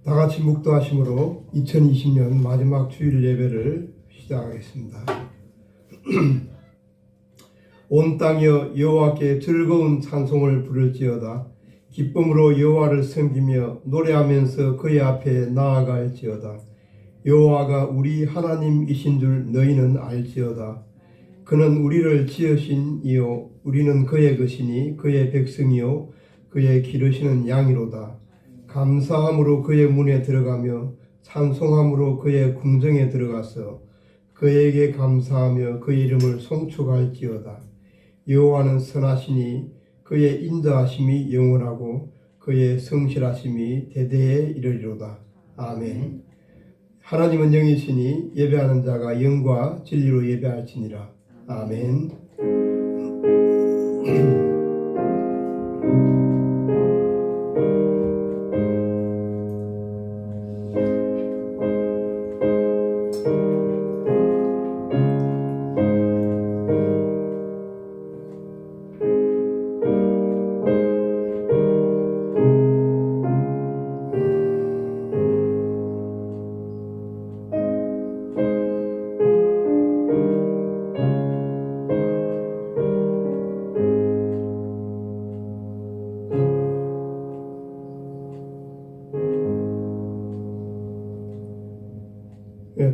다 같이 묵도하심으로 2020년 마지막 주일 예배를 시작하겠습니다. 온 땅이여 여호와께 즐거운 찬송을 부를지어다. 기쁨으로 여호와를 섬기며 노래하면서 그의 앞에 나아갈지어다. 여호와가 우리 하나님이신 줄 너희는 알지어다. 그는 우리를 지으신 이요 우리는 그의 것이니 그의 백성이요 그의 기르시는 양이로다. 감사함으로 그의 문에 들어가며 찬송함으로 그의 궁정에 들어가서 그에게 감사하며 그의 이름을 송축할지어다. 여호와는 선하시니 그의 인자하심이 영원하고 그의 성실하심이 대대에 이르리로다. 아멘. 하나님은 영이시니 예배하는 자가 영과 진리로 예배할지니라. 아멘.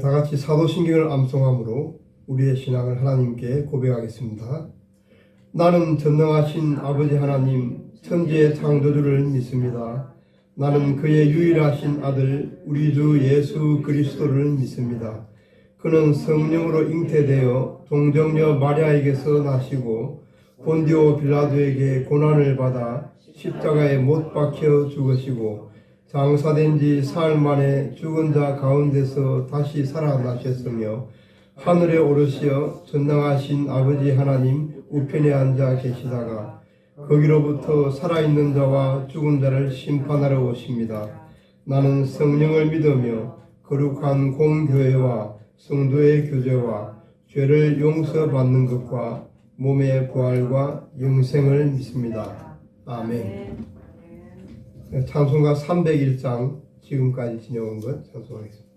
다 같이 사도신경을 암송함으로 우리의 신앙을 하나님께 고백하겠습니다. 나는 전능하신 아버지 하나님 천지의 창조주를 믿습니다. 나는 그의 유일하신 아들 우리 주 예수 그리스도를 믿습니다. 그는 성령으로 잉태되어 동정녀 마리아에게서 나시고 본디오 빌라도에게 고난을 받아 십자가에 못 박혀 죽으시고 장사된 지 사흘 만에 죽은 자 가운데서 다시 살아나셨으며 하늘에 오르시어 전능하신 아버지 하나님 우편에 앉아 계시다가 거기로부터 살아있는 자와 죽은 자를 심판하러 오십니다. 나는 성령을 믿으며 거룩한 공교회와 성도의 교제와 죄를 용서받는 것과 몸의 부활과 영생을 믿습니다. 아멘. 찬송가 301장 지금까지 지녀온 것 찬송하겠습니다.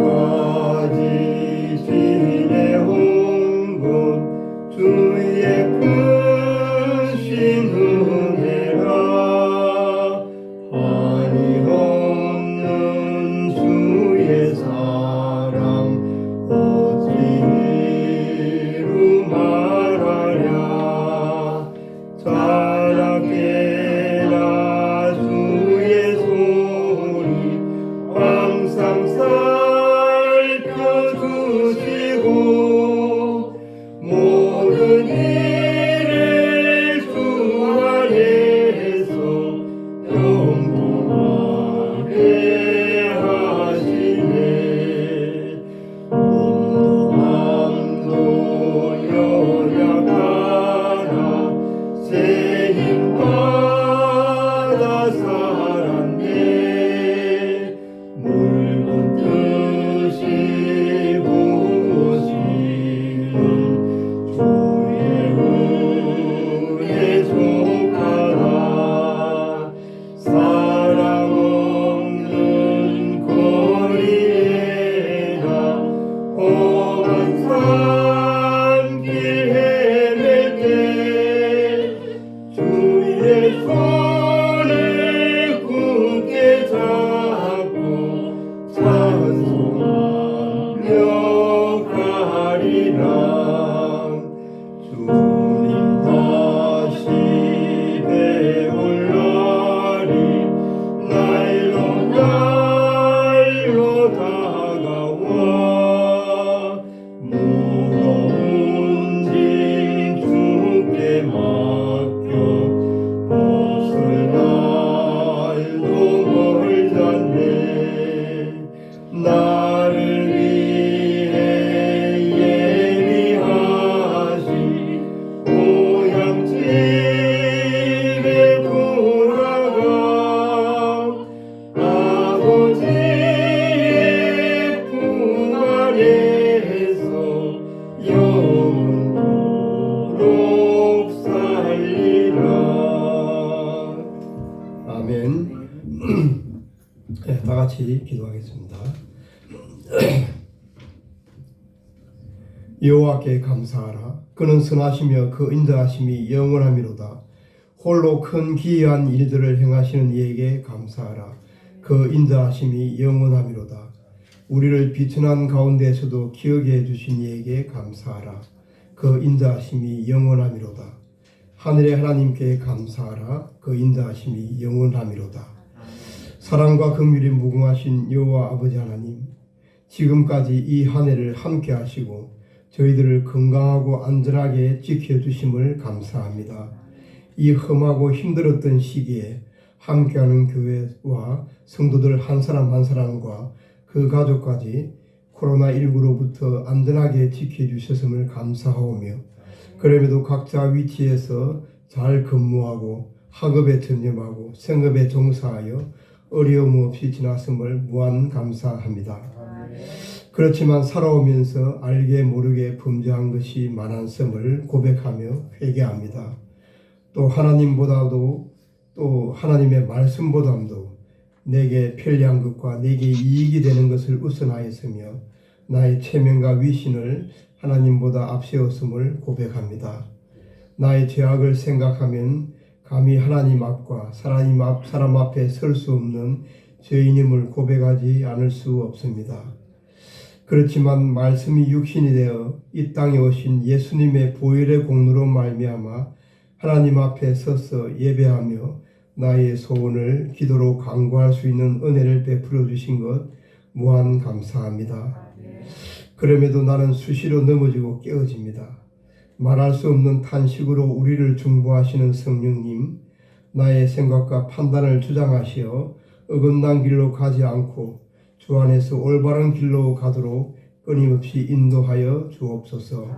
지금까지 지내온 것 주의 크신 은혜라 한이 없는 주의 사랑 어찌 이루 말하랴. 자라게라 주의 손이 항상 살펴주시고 모든 일을 주 안에서 평등하게 하시네. 몸도 마음도 연약하나 새 힘 받아 살았네. 물고 뜻이 부으시는 주의 은혜 속하라. 사랑 없는 거리에나 험한 산길 헤맬 때 주의 손을 굳게 잡고 찬송하며 가리라. 주님 다시 배울 날이 날로 날로 다가와 무거운 짐 주께 맡겨 벗을 날도 멀잖네. 나를 위해 예비하신 고향집에 돌아가 아버지의 품 하겠습니다. 여호와께 감사하라. 그는 선하시며 그 인자하심이 영원하미로다. 홀로 큰 기이한 일들을 행하시는 이에게 감사하라. 그 인자하심이 영원하미로다. 우리를 비천한 가운데에서도 기억해 주신 이에게 감사하라. 그 인자하심이 영원하미로다. 하늘의 하나님께 감사하라. 그 인자하심이 영원하미로다. 사랑과 긍휼이 무궁하신 여호와 아버지 하나님, 지금까지 이 한 해를 함께 하시고 저희들을 건강하고 안전하게 지켜주심을 감사합니다. 이 험하고 힘들었던 시기에 함께하는 교회와 성도들 한 사람 한 사람과 그 가족까지 코로나19로부터 안전하게 지켜주셨음을 감사하오며, 그럼에도 각자 위치에서 잘 근무하고 학업에 전념하고 생업에 종사하여 어려움 없이 지났음을 무한 감사합니다. 그렇지만 살아오면서 알게 모르게 범죄한 것이 많았음을 고백하며 회개합니다. 또 하나님보다도 또 하나님의 말씀보다도 내게 편리한 것과 내게 이익이 되는 것을 우선하였으며 나의 체면과 위신을 하나님보다 앞세웠음을 고백합니다. 나의 죄악을 생각하면 감히 하나님 앞과 사람 앞에 설 수 없는 죄인임을 고백하지 않을 수 없습니다. 그렇지만 말씀이 육신이 되어 이 땅에 오신 예수님의 보혈의 공로로 말미암아 하나님 앞에 서서 예배하며 나의 소원을 기도로 간구할 수 있는 은혜를 베풀어 주신 것 무한 감사합니다. 그럼에도 나는 수시로 넘어지고 깨어집니다. 말할 수 없는 탄식으로 우리를 중보하시는 성령님, 나의 생각과 판단을 주장하시어 어긋난 길로 가지 않고 주 안에서 올바른 길로 가도록 끊임없이 인도하여 주옵소서.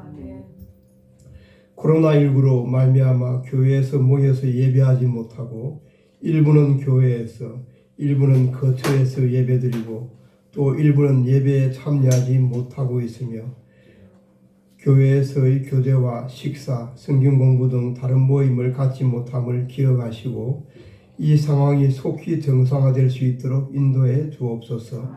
코로나19로 말미암아 교회에서 모여서 예배하지 못하고 일부는 교회에서, 일부는 거처에서 예배드리고 또 일부는 예배에 참여하지 못하고 있으며 교회에서의 교제와 식사, 성경 공부 등 다른 모임을 갖지 못함을 기억하시고 이 상황이 속히 정상화될 수 있도록 인도해 주옵소서.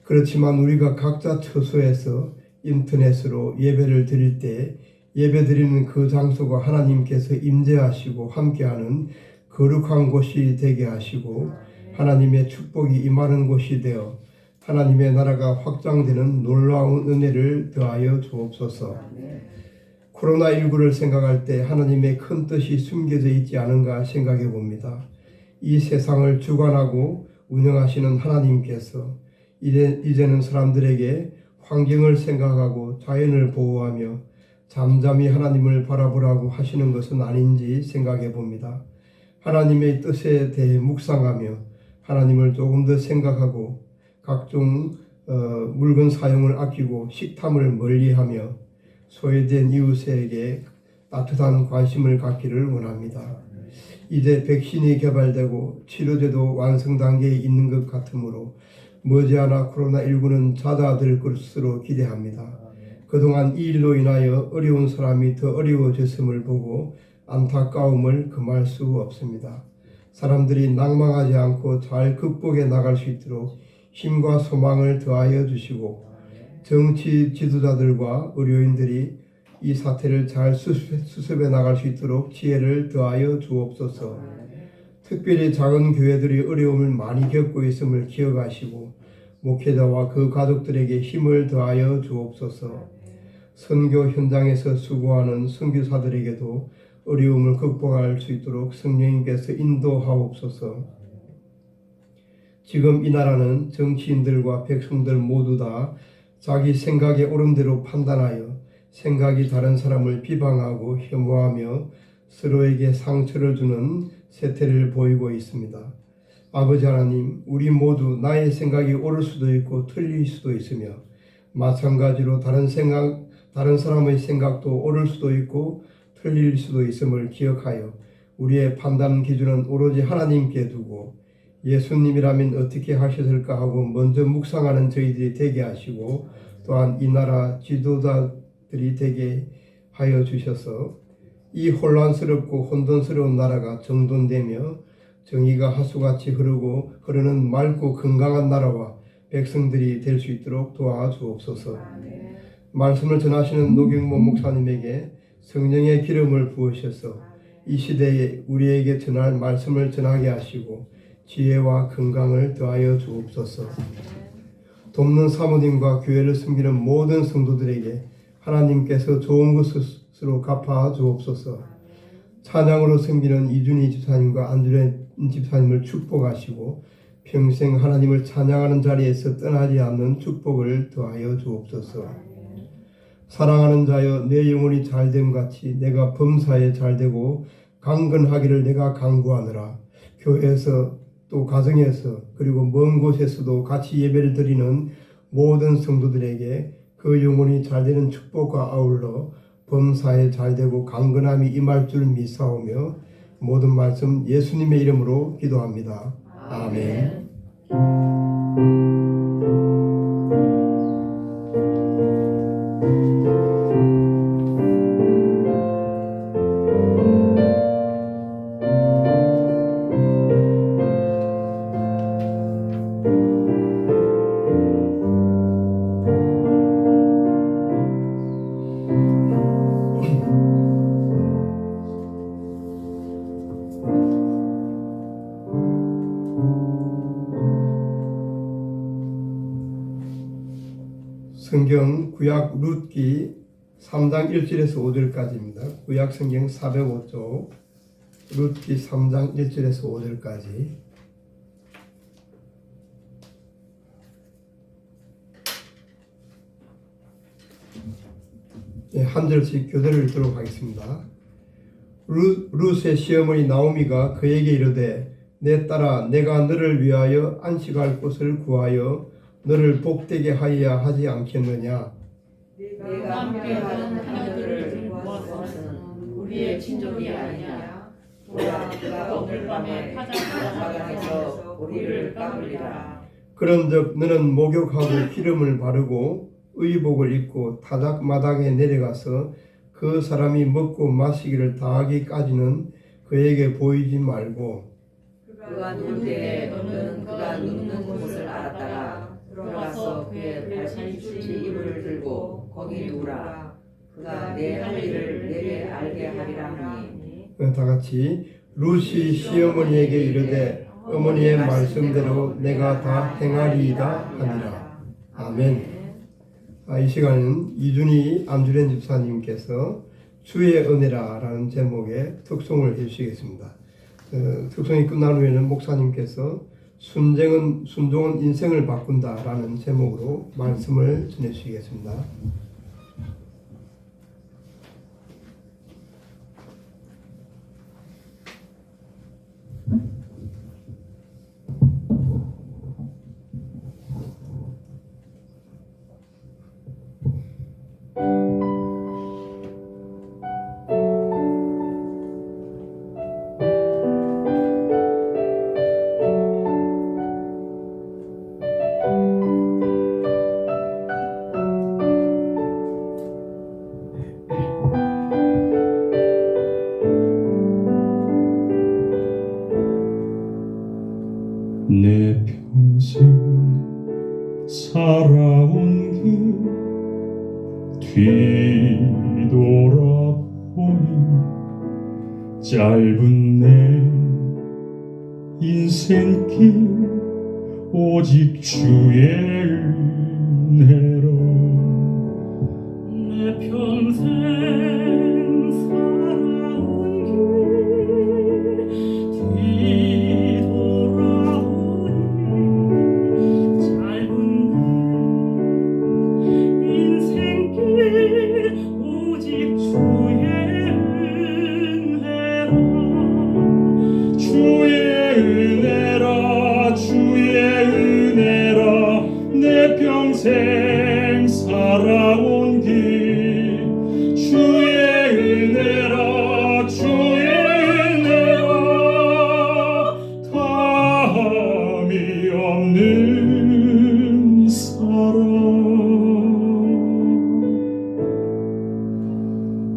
그렇지만 우리가 각자 처소에서 인터넷으로 예배를 드릴 때 예배드리는 그 장소가 하나님께서 임재하시고 함께하는 거룩한 곳이 되게 하시고 하나님의 축복이 임하는 곳이 되어 하나님의 나라가 확장되는 놀라운 은혜를 더하여 주옵소서. 코로나19를 생각할 때 하나님의 큰 뜻이 숨겨져 있지 않은가 생각해 봅니다. 이 세상을 주관하고 운영하시는 하나님께서 이제는 사람들에게 환경을 생각하고 자연을 보호하며 잠잠히 하나님을 바라보라고 하시는 것은 아닌지 생각해 봅니다. 하나님의 뜻에 대해 묵상하며 하나님을 조금 더 생각하고 각종 물건 사용을 아끼고 식탐을 멀리하며 소외된 이웃에게 따뜻한 관심을 갖기를 원합니다. 이제 백신이 개발되고 치료제도 완성 단계에 있는 것 같으므로 머지않아 코로나19는 잦아들 것으로 기대합니다. 그동안 이 일로 인하여 어려운 사람이 더 어려워졌음을 보고 안타까움을 금할 수 없습니다. 사람들이 낭망하지 않고 잘 극복해 나갈 수 있도록 힘과 소망을 더하여 주시고 정치 지도자들과 의료인들이 이 사태를 잘 수습해 나갈 수 있도록 지혜를 더하여 주옵소서. 특별히 작은 교회들이 어려움을 많이 겪고 있음을 기억하시고 목회자와 그 가족들에게 힘을 더하여 주옵소서. 선교 현장에서 수고하는 선교사들에게도 어려움을 극복할 수 있도록 성령님께서 인도하옵소서. 지금 이 나라는 정치인들과 백성들 모두 다 자기 생각에 옳은 대로 판단하여 생각이 다른 사람을 비방하고 혐오하며 서로에게 상처를 주는 세태를 보이고 있습니다. 아버지 하나님, 우리 모두 나의 생각이 옳을 수도 있고 틀릴 수도 있으며 마찬가지로 다른 사람의 생각도 옳을 수도 있고 틀릴 수도 있음을 기억하여 우리의 판단 기준은 오로지 하나님께 두고 예수님이라면 어떻게 하셨을까 하고 먼저 묵상하는 저희들이 되게 하시고 또한 이 나라 지도자들이 되게 하여 주셔서 이 혼란스럽고 혼돈스러운 나라가 정돈되며 정의가 하수같이 흐르는 맑고 건강한 나라와 백성들이 될 수 있도록 도와주옵소서. 말씀을 전하시는 노경모 목사님에게 성령의 기름을 부으셔서 이 시대에 우리에게 전할 말씀을 전하게 하시고 지혜와 건강을 더하여 주옵소서. 돕는 사모님과 교회를 섬기는 모든 성도들에게 하나님께서 좋은 것으로 갚아 주옵소서. 찬양으로 섬기는 이준희 집사님과 안주련 집사님을 축복하시고 평생 하나님을 찬양하는 자리에서 떠나지 않는 축복을 더하여 주옵소서. 사랑하는 자여, 내 영혼이 잘됨 같이 내가 범사에 잘되고 강건하기를 내가 간구하노라. 교회에서 또 가정에서 그리고 먼 곳에서도 같이 예배를 드리는 모든 성도들에게 그 영혼이 잘되는 축복과 아울러 범사에 잘되고 강건함이 임할 줄 믿사오며 모든 말씀 예수님의 이름으로 기도합니다. 아멘. 성경 구약 룻기 3장 1절에서 5절까지입니다. 구약 성경 405쪽 룻기 3장 1절에서 5절까지. 한 절씩 교대를 읽도록 하겠습니다. 룻의 시어머니 나오미가 그에게 이르되 내 딸아, 내가 너를 위하여 안식할 곳을 구하여 너를 복되게 하여야 하지 않겠느냐? 내가 함께하는 하녀들을 모아서는 우리의 친족이 아니냐? 보라, 그가 오늘 밤에 파장에서 우리를 까불리라. 그런즉 너는 목욕하고 기름을 바르고 의복을 입고 타작마당에 내려가서 그 사람이 먹고 마시기를 다하기까지는 그에게 보이지 말고 그가 누울 때에 너는 그가 눕는 곳을 알았다가 들어가서 그의 발실치 이불을 들고 거기 누우라. 그가 내 할 일을 내게 알게 하리라 하니. 다 같이 룻이 시어머니에게 이르되 어머니의 말씀대로 내가 다 행하리이다 하니라. 아멘. 이 시간은 이준희 안주련 집사님께서 주의 은혜라 라는 제목의 특송을 해주시겠습니다. 특송이 끝난 후에는 목사님께서 순종은 인생을 바꾼다 라는 제목으로 말씀을 전해주시겠습니다. 내 평생 살아온 길 뒤돌아보니 짧은 내 인생길 오직 주의 은혜로 내 평생 살아온 길 평생 살아온 길 주의 은혜라 주의 은혜라 다함이 없는 사랑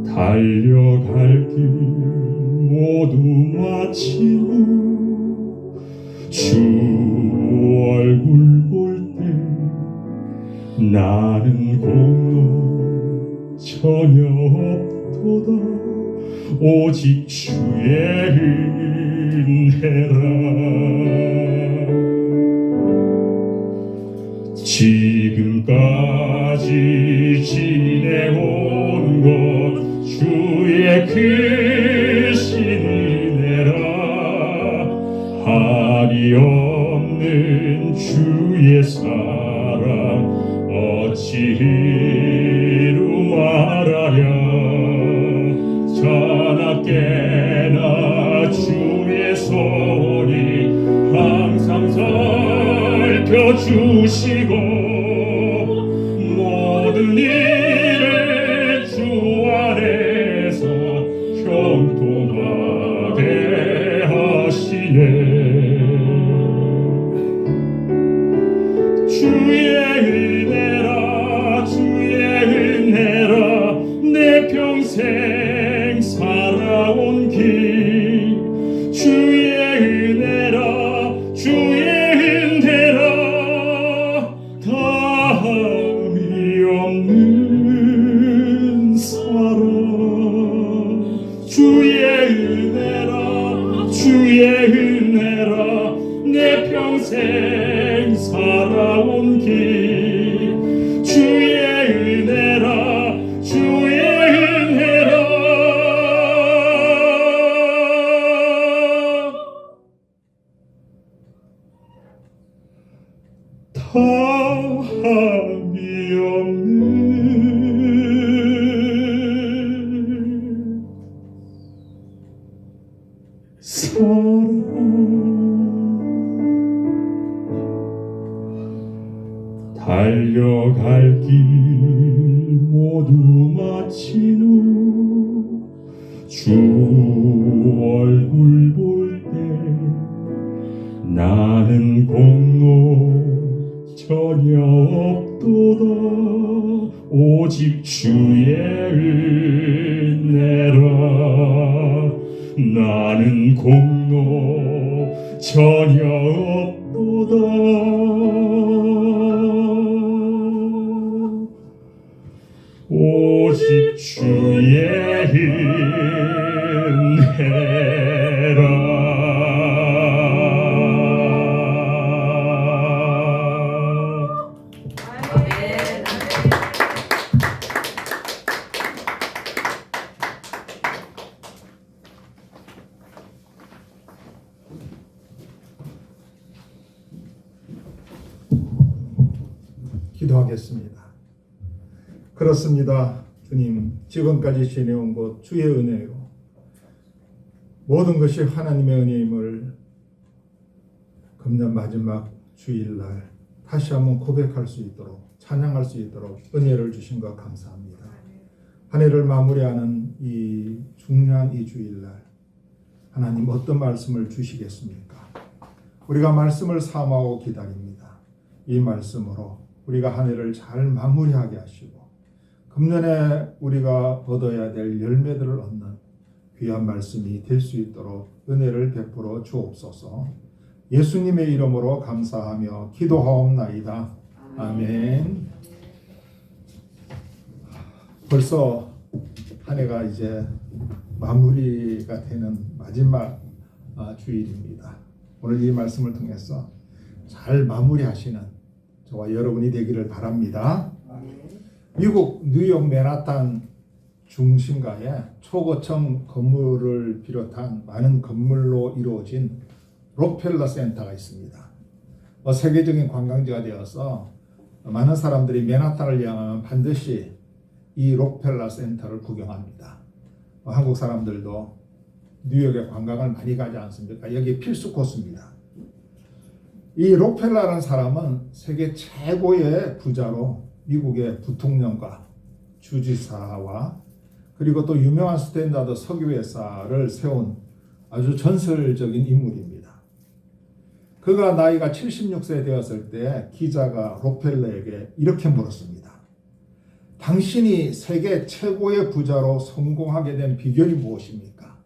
달려갈 길 모두 마치고 주 얼굴 볼 때 나는 공로 전혀 없도다 오직 주의 은혜라 지금까지 지내온 것 주의 크신 은혜라 한이 없는 주의 사랑 어찌 이루 말하랴 자나깨나 주의 손이 항상 살펴주시고 모든 일을 주 안에서 형통하게 하시네 주의 은혜라 주의 은혜라 내 평생 살아온 길 주의 은혜라 주의 은혜라 다함이 없는 사랑 주의 은혜라 주의 은혜라 내 평생 살아온 길 주의 은혜라 주의 은혜라 다함이 없는 사랑 달려갈 길 모두 마친 후 주 얼굴 볼 때 나는 공로 전혀 없도다 오직 주의 은혜라 나는 공로 전혀 없도다 오직 주의 은혜라 기도하겠습니다. 그렇습니다. 주님, 지금까지 지내온 것 주의 은혜요. 모든 것이 하나님의 은혜임을 금년 마지막 주일날 다시 한번 고백할 수 있도록 찬양할 수 있도록 은혜를 주신 것 감사합니다. 한 해를 마무리하는 이 중요한 이 주일날 하나님 어떤 말씀을 주시겠습니까? 우리가 말씀을 사모하고 기다립니다. 이 말씀으로 우리가 한 해를 잘 마무리하게 하시고 금년에 우리가 얻어야 될 열매들을 얻는 귀한 말씀이 될 수 있도록 은혜를 베풀어 주옵소서. 예수님의 이름으로 감사하며 기도하옵나이다. 아멘. 벌써 한 해가 이제 마무리가 되는 마지막 주일입니다. 오늘 이 말씀을 통해서 잘 마무리하시는 저와 여러분이 되기를 바랍니다. 미국 뉴욕 맨하탄 중심가에 초고층 건물을 비롯한 많은 건물로 이루어진 록펠러 센터가 있습니다. 세계적인 관광지가 되어서 많은 사람들이 맨하탄을 여행하면 반드시 이 록펠러 센터를 구경합니다. 한국 사람들도 뉴욕에 관광을 많이 가지 않습니까? 여기 필수 코스입니다. 이 록펠러라는 사람은 세계 최고의 부자로 미국의 부통령과 주지사와 그리고 또 유명한 스탠다드 석유회사를 세운 아주 전설적인 인물입니다. 그가 나이가 76세 되었을 때 기자가 록펠러에게 이렇게 물었습니다. 당신이 세계 최고의 부자로 성공하게 된 비결이 무엇입니까?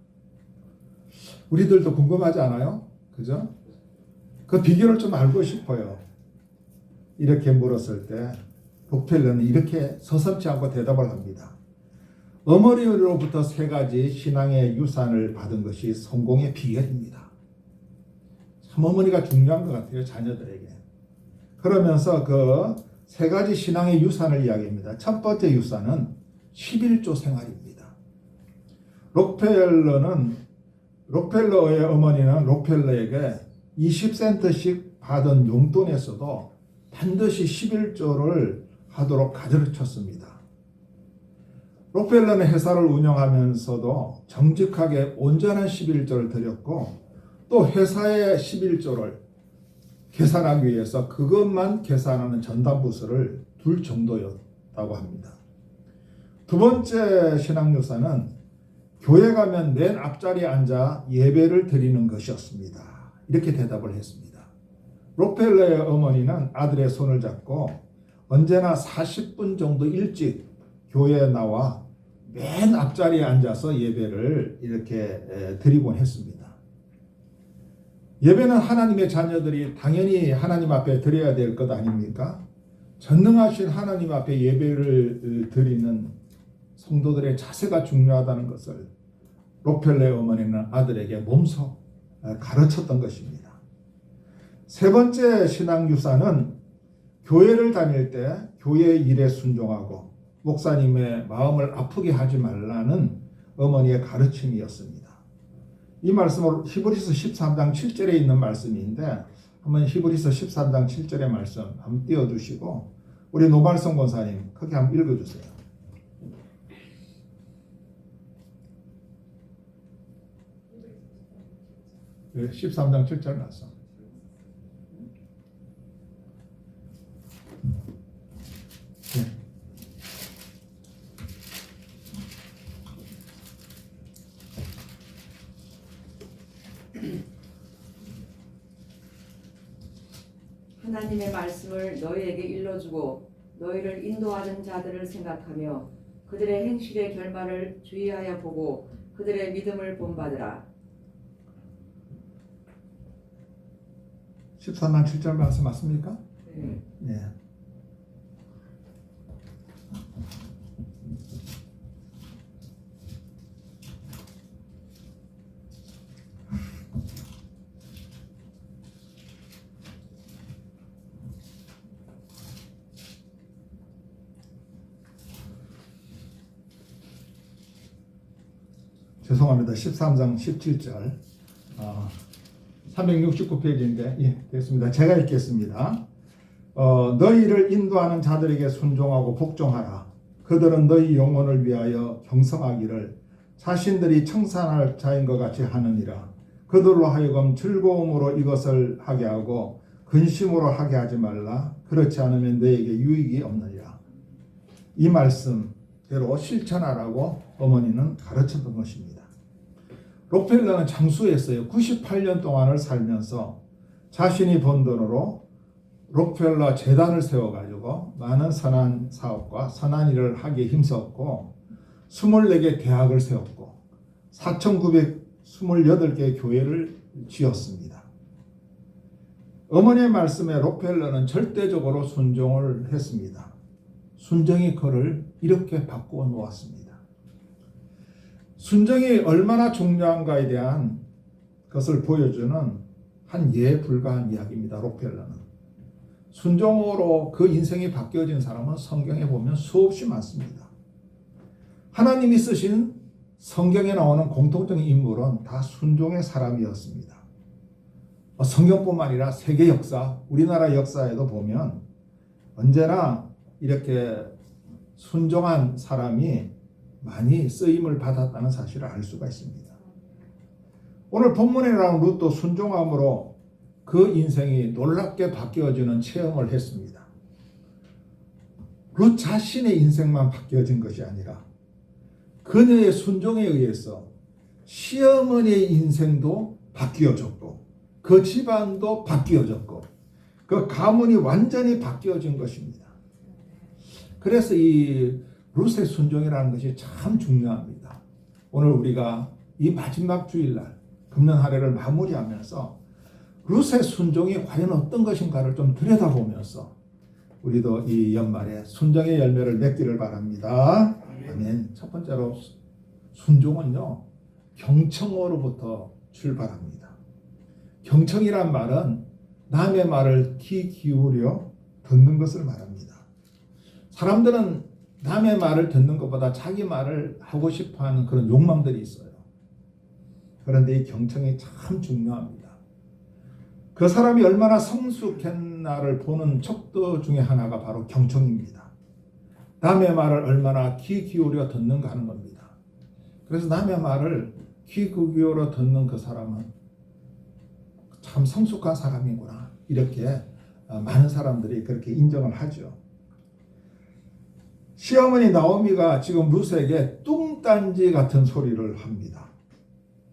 우리들도 궁금하지 않아요? 그죠? 그 비결을 좀 알고 싶어요. 이렇게 물었을 때 록펠러는 이렇게 서슴지 않고 대답을 합니다. 어머니로부터 3가지 신앙의 유산을 받은 것이 성공의 비결입니다. 참 어머니가 중요한 것 같아요, 자녀들에게. 그러면서 그 3가지 신앙의 유산을 이야기합니다. 첫 번째 유산은 11조 생활입니다. 록펠러의 어머니는 록펠러에게 20센트씩 받은 용돈에서도 반드시 11조를 하도록 가르쳤습니다. 록펠러는 회사를 운영하면서도 정직하게 온전한 11조를 드렸고 또 회사의 11조를 계산하기 위해서 그것만 계산하는 전담부서를 둘 정도였다고 합니다. 두 번째 신앙유산은 교회 가면 맨 앞자리에 앉아 예배를 드리는 것이었습니다. 이렇게 대답을 했습니다. 록펠러의 어머니는 아들의 손을 잡고 언제나 40분 정도 일찍 교회에 나와 맨 앞자리에 앉아서 예배를 이렇게 드리곤 했습니다. 예배는 하나님의 자녀들이 당연히 하나님 앞에 드려야 될 것 아닙니까? 전능하신 하나님 앞에 예배를 드리는 성도들의 자세가 중요하다는 것을 록펠러의 어머니는 아들에게 몸소 가르쳤던 것입니다. 세 번째 신앙유산은 교회를 다닐 때 교회 일에 순종하고 목사님의 마음을 아프게 하지 말라는 어머니의 가르침이었습니다. 이 말씀은 히브리서 13장 7절에 있는 말씀인데 한번 히브리서 13장 7절의 말씀 한번 띄워주시고 우리 노발성 권사님 크게 한번 읽어주세요. 13장 7절 말씀. 네. 하나님의 말씀을 너희에게 일러주고 너희를 인도하는 자들을 생각하며 그들의 행실의 결말을 주의하여 보고 그들의 믿음을 본받으라. 13장 7절 말씀 맞습니까? 네. 네. 죄송합니다. 13장 17절 369페이지인데 예, 됐습니다. 제가 읽겠습니다. 너희를 인도하는 자들에게 순종하고 복종하라. 그들은 너희 영혼을 위하여 경성하기를 자신들이 청산할 자인 것 같이 하느니라. 그들로 하여금 즐거움으로 이것을 하게 하고 근심으로 하게 하지 말라. 그렇지 않으면 너에게 유익이 없느니라. 이 말씀대로 실천하라고 어머니는 가르쳤던 것입니다. 록펠러는 장수했어요. 98년 동안을 살면서 자신이 번 돈으로 록펠러 재단을 세워가지고 많은 선한 사업과 선한 일을 하기에 힘썼고 24개 대학을 세웠고 4,928개의 교회를 지었습니다. 어머니의 말씀에 록펠러는 절대적으로 순종을 했습니다. 순종이 그를 이렇게 바꾸어 놓았습니다. 순종이 얼마나 중요한가에 대한 것을 보여주는 한 예에 불과한 이야기입니다. 록펠러는. 순종으로 그 인생이 바뀌어진 사람은 성경에 보면 수없이 많습니다. 하나님이 쓰신 성경에 나오는 공통적인 인물은 다 순종의 사람이었습니다. 성경뿐만 아니라 세계 역사, 우리나라 역사에도 보면 언제나 이렇게 순종한 사람이 많이 쓰임을 받았다는 사실을 알 수가 있습니다. 오늘 본문에 나온 룻도 순종함으로 그 인생이 놀랍게 바뀌어지는 체험을 했습니다. 룻 자신의 인생만 바뀌어진 것이 아니라 그녀의 순종에 의해서 시어머니의 인생도 바뀌어졌고 그 집안도 바뀌어졌고 그 가문이 완전히 바뀌어진 것입니다. 그래서 이 룻의 순종이라는 것이 참 중요합니다. 오늘 우리가 이 마지막 주일날 금년 한 해를 마무리하면서 룻의 순종이 과연 어떤 것인가를 좀 들여다보면서 우리도 이 연말에 순종의 열매를 맺기를 바랍니다. 아멘. 첫 번째로 순종은요, 경청으로부터 출발합니다. 경청이란 말은 남의 말을 귀 기울여 듣는 것을 말합니다. 사람들은 남의 말을 듣는 것보다 자기 말을 하고 싶어하는 그런 욕망들이 있어요. 그런데 이 경청이 참 중요합니다. 그 사람이 얼마나 성숙했나를 보는 척도 중에 하나가 바로 경청입니다. 남의 말을 얼마나 귀 기울여 듣는가 하는 겁니다. 그래서 남의 말을 귀 기울여 듣는 그 사람은 참 성숙한 사람이구나, 이렇게 많은 사람들이 그렇게 인정을 하죠. 시어머니 나오미가 지금 룻에게 뚱딴지 같은 소리를 합니다.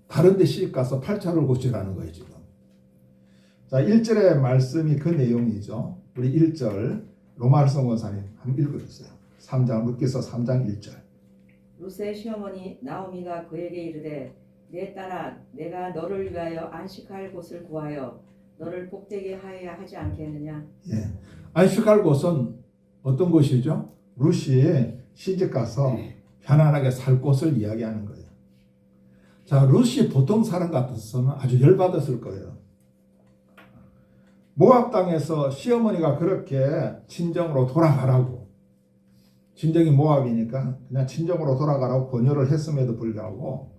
다른 데 시집 가서 팔자를 고치라는 거예요, 지금. 자, 1절의 말씀이 그 내용이죠. 우리 1절 로마서 원사님 한번 읽어주세요. 3장 룻기서 3장 1절. 룻의 시어머니 나오미가 그에게 이르되 내 딸아 내가 너를 위하여 안식할 곳을 구하여 너를 복되게 하여야 하지 않겠느냐. 예. 안식할 곳은 어떤 곳이죠? 룻이 시집 가서 편안하게 살 곳을 이야기하는 거예요. 자, 룻이 보통 사람 같았으면 아주 열받았을 거예요. 모압 땅에서 시어머니가 그렇게 친정으로 돌아가라고, 친정이 모압이니까 그냥 친정으로 돌아가라고 권유를 했음에도 불구하고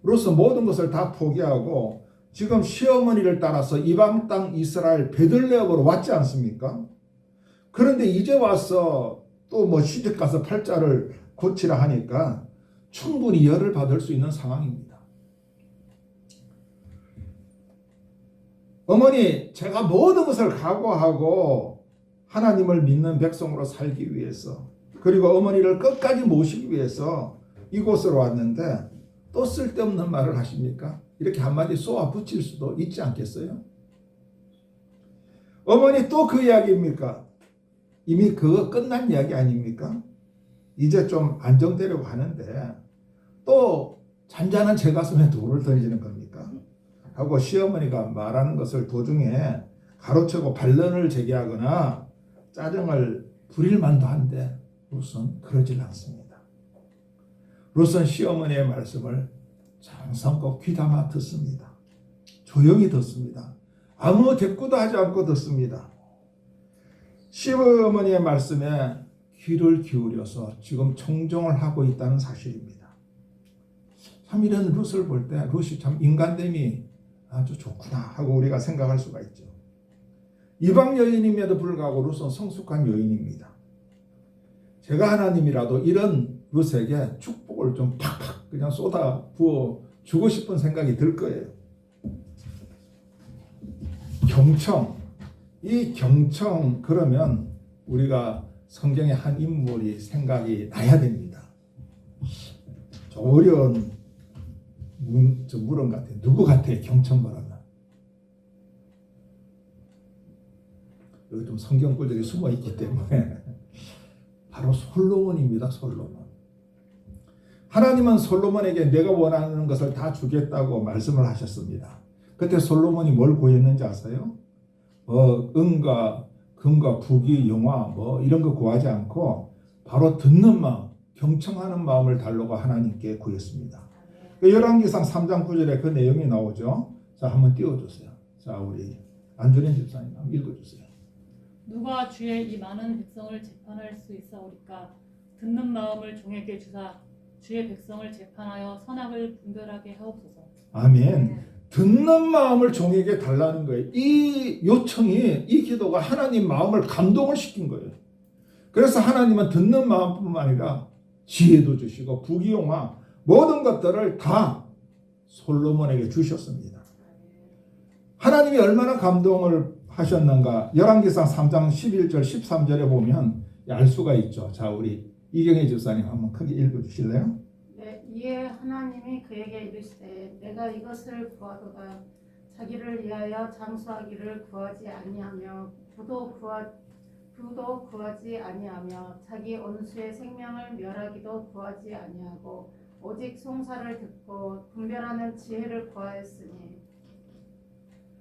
룻은 모든 것을 다 포기하고 지금 시어머니를 따라서 이방 땅 이스라엘 베들레헴으로 왔지 않습니까? 그런데 이제 와서 또 뭐 시집 가서 팔자를 고치라 하니까 충분히 열을 받을 수 있는 상황입니다. 어머니, 제가 모든 것을 각오하고 하나님을 믿는 백성으로 살기 위해서, 그리고 어머니를 끝까지 모시기 위해서 이곳으로 왔는데 또 쓸데없는 말을 하십니까? 이렇게 한마디 쏘아 붙일 수도 있지 않겠어요? 어머니 또 그 이야기입니까? 이미 그거 끝난 이야기 아닙니까? 이제 좀 안정되려고 하는데 또 잔잔한 제 가슴에 돌을 던지는 겁니까? 하고 시어머니가 말하는 것을 도중에 가로채고 반론을 제기하거나 짜증을 부릴 만도 한데 룻은 그러질 않습니다. 룻은 시어머니의 말씀을 정성껏 귀담아 듣습니다. 조용히 듣습니다. 아무 대꾸도 하지 않고 듣습니다. 시어머니의 말씀에 귀를 기울여서 지금 청종을 하고 있다는 사실입니다. 참 이런 룻을 볼 때 룻이 참 인간됨이 아주 좋구나 하고 우리가 생각할 수가 있죠. 이방 여인임에도 불구하고 룻은 성숙한 여인입니다. 제가 하나님이라도 이런 룻에게 축복을 좀 팍팍 그냥 쏟아 부어 주고 싶은 생각이 들 거예요. 경청, 이 경청, 그러면 우리가 성경의 한 인물이 생각이 나야 됩니다. 좀 어려운 물음 같아요. 누구 같아요? 경청 말하면. 여기 좀 성경 꿀들이 숨어 있기 때문에 바로 솔로몬입니다. 솔로몬. 하나님은 솔로몬에게 내가 원하는 것을 다 주겠다고 말씀을 하셨습니다. 그때 솔로몬이 뭘 구했는지 아세요? 은과 금과 부귀 영화 뭐 이런 거 구하지 않고 바로 듣는 마음, 경청하는 마음을 달라고 하나님께 구했습니다. 열왕기상 3장 9절에 그 내용이 나오죠. 자, 한번 띄워주세요. 자, 우리 안준현 집사님 한번 읽어주세요. 누가 주의 이 많은 백성을 재판할 수 있사오리까? 듣는 마음을 종에게 주사 주의 백성을 재판하여 선악을 분별하게 하옵소서. 아멘. 듣는 마음을 종에게 달라는 거예요. 이 요청이, 이 기도가 하나님 마음을 감동을 시킨 거예요. 그래서 하나님은 듣는 마음뿐만 아니라 지혜도 주시고 부귀영화 모든 것들을 다 솔로몬에게 주셨습니다. 하나님이 얼마나 감동을 하셨는가. 열왕기상 3장 11절 13절에 보면 알 수가 있죠. 자, 우리 이경혜 집사님 한번 크게 읽어주실래요? 네, 이에 하나님이 그에게 이르시되 내가 이것을 구하도다. 자기를 위하여 장수하기를 구하지 아니하며 부도 구하지 아니하며 자기 원수의 생명을 멸하기도 구하지 아니하고 오직 송사를 듣고 분별하는 지혜를 구하였으니.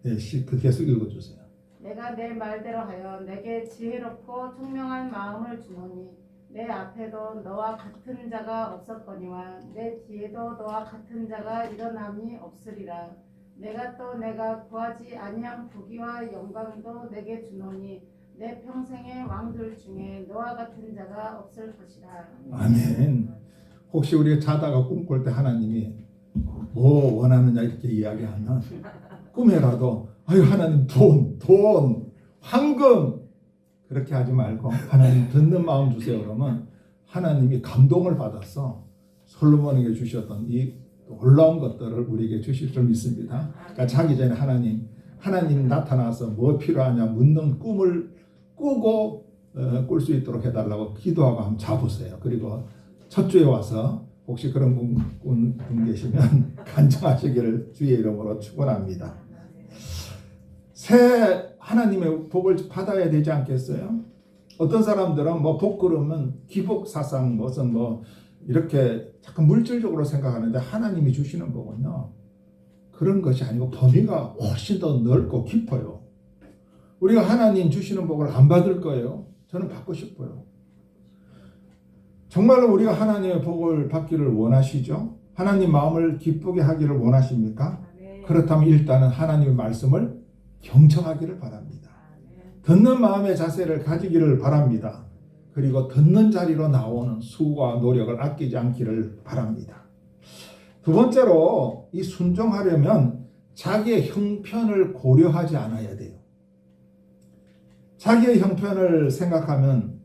네, 그 계속 읽어주세요. 내가 내 말대로 하여 내게 지혜롭고 총명한 마음을 주노니 내 앞에도 너와 같은 자가 없었거니와 내 뒤에도 너와 같은 자가 일어남이 없으리라. 내가 구하지 아니한 부귀와 영광도 내게 주노니 내 평생의 왕들 중에 너와 같은 자가 없을 것이라. 아멘. 혹시 우리가 자다가 꿈꿀 때 하나님이 뭐 원하느냐 이렇게 이야기하면 꿈에라도 아유 하나님 돈, 황금 그렇게 하지 말고 하나님 듣는 마음 주세요 그러면 하나님이 감동을 받아서 솔로몬에게 주셨던 이 놀라운 것들을 우리에게 주실 줄 믿습니다. 그러니까 자기 전에 하나님 나타나서 뭐 필요하냐 묻는 꿈을 꾸고 꿀 수 있도록 해달라고 기도하고 한번 자보세요. 그리고 첫 주에 와서 혹시 그런 분 계시면 간청하시기를 주의 이름으로 축원합니다. 새 하나님의 복을 받아야 되지 않겠어요? 어떤 사람들은 뭐 복 그러면 기복 사상 무슨 뭐 이렇게 잠깐 물질적으로 생각하는데 하나님이 주시는 복은요 그런 것이 아니고 범위가 훨씬 더 넓고 깊어요. 우리가 하나님 주시는 복을 안 받을 거예요. 저는 받고 싶어요. 정말로 우리가 하나님의 복을 받기를 원하시죠? 하나님 마음을 기쁘게 하기를 원하십니까? 그렇다면 일단은 하나님의 말씀을 경청하기를 바랍니다. 듣는 마음의 자세를 가지기를 바랍니다. 그리고 듣는 자리로 나오는 수고와 노력을 아끼지 않기를 바랍니다. 두 번째로 이 순종하려면 자기의 형편을 고려하지 않아야 돼요. 자기의 형편을 생각하면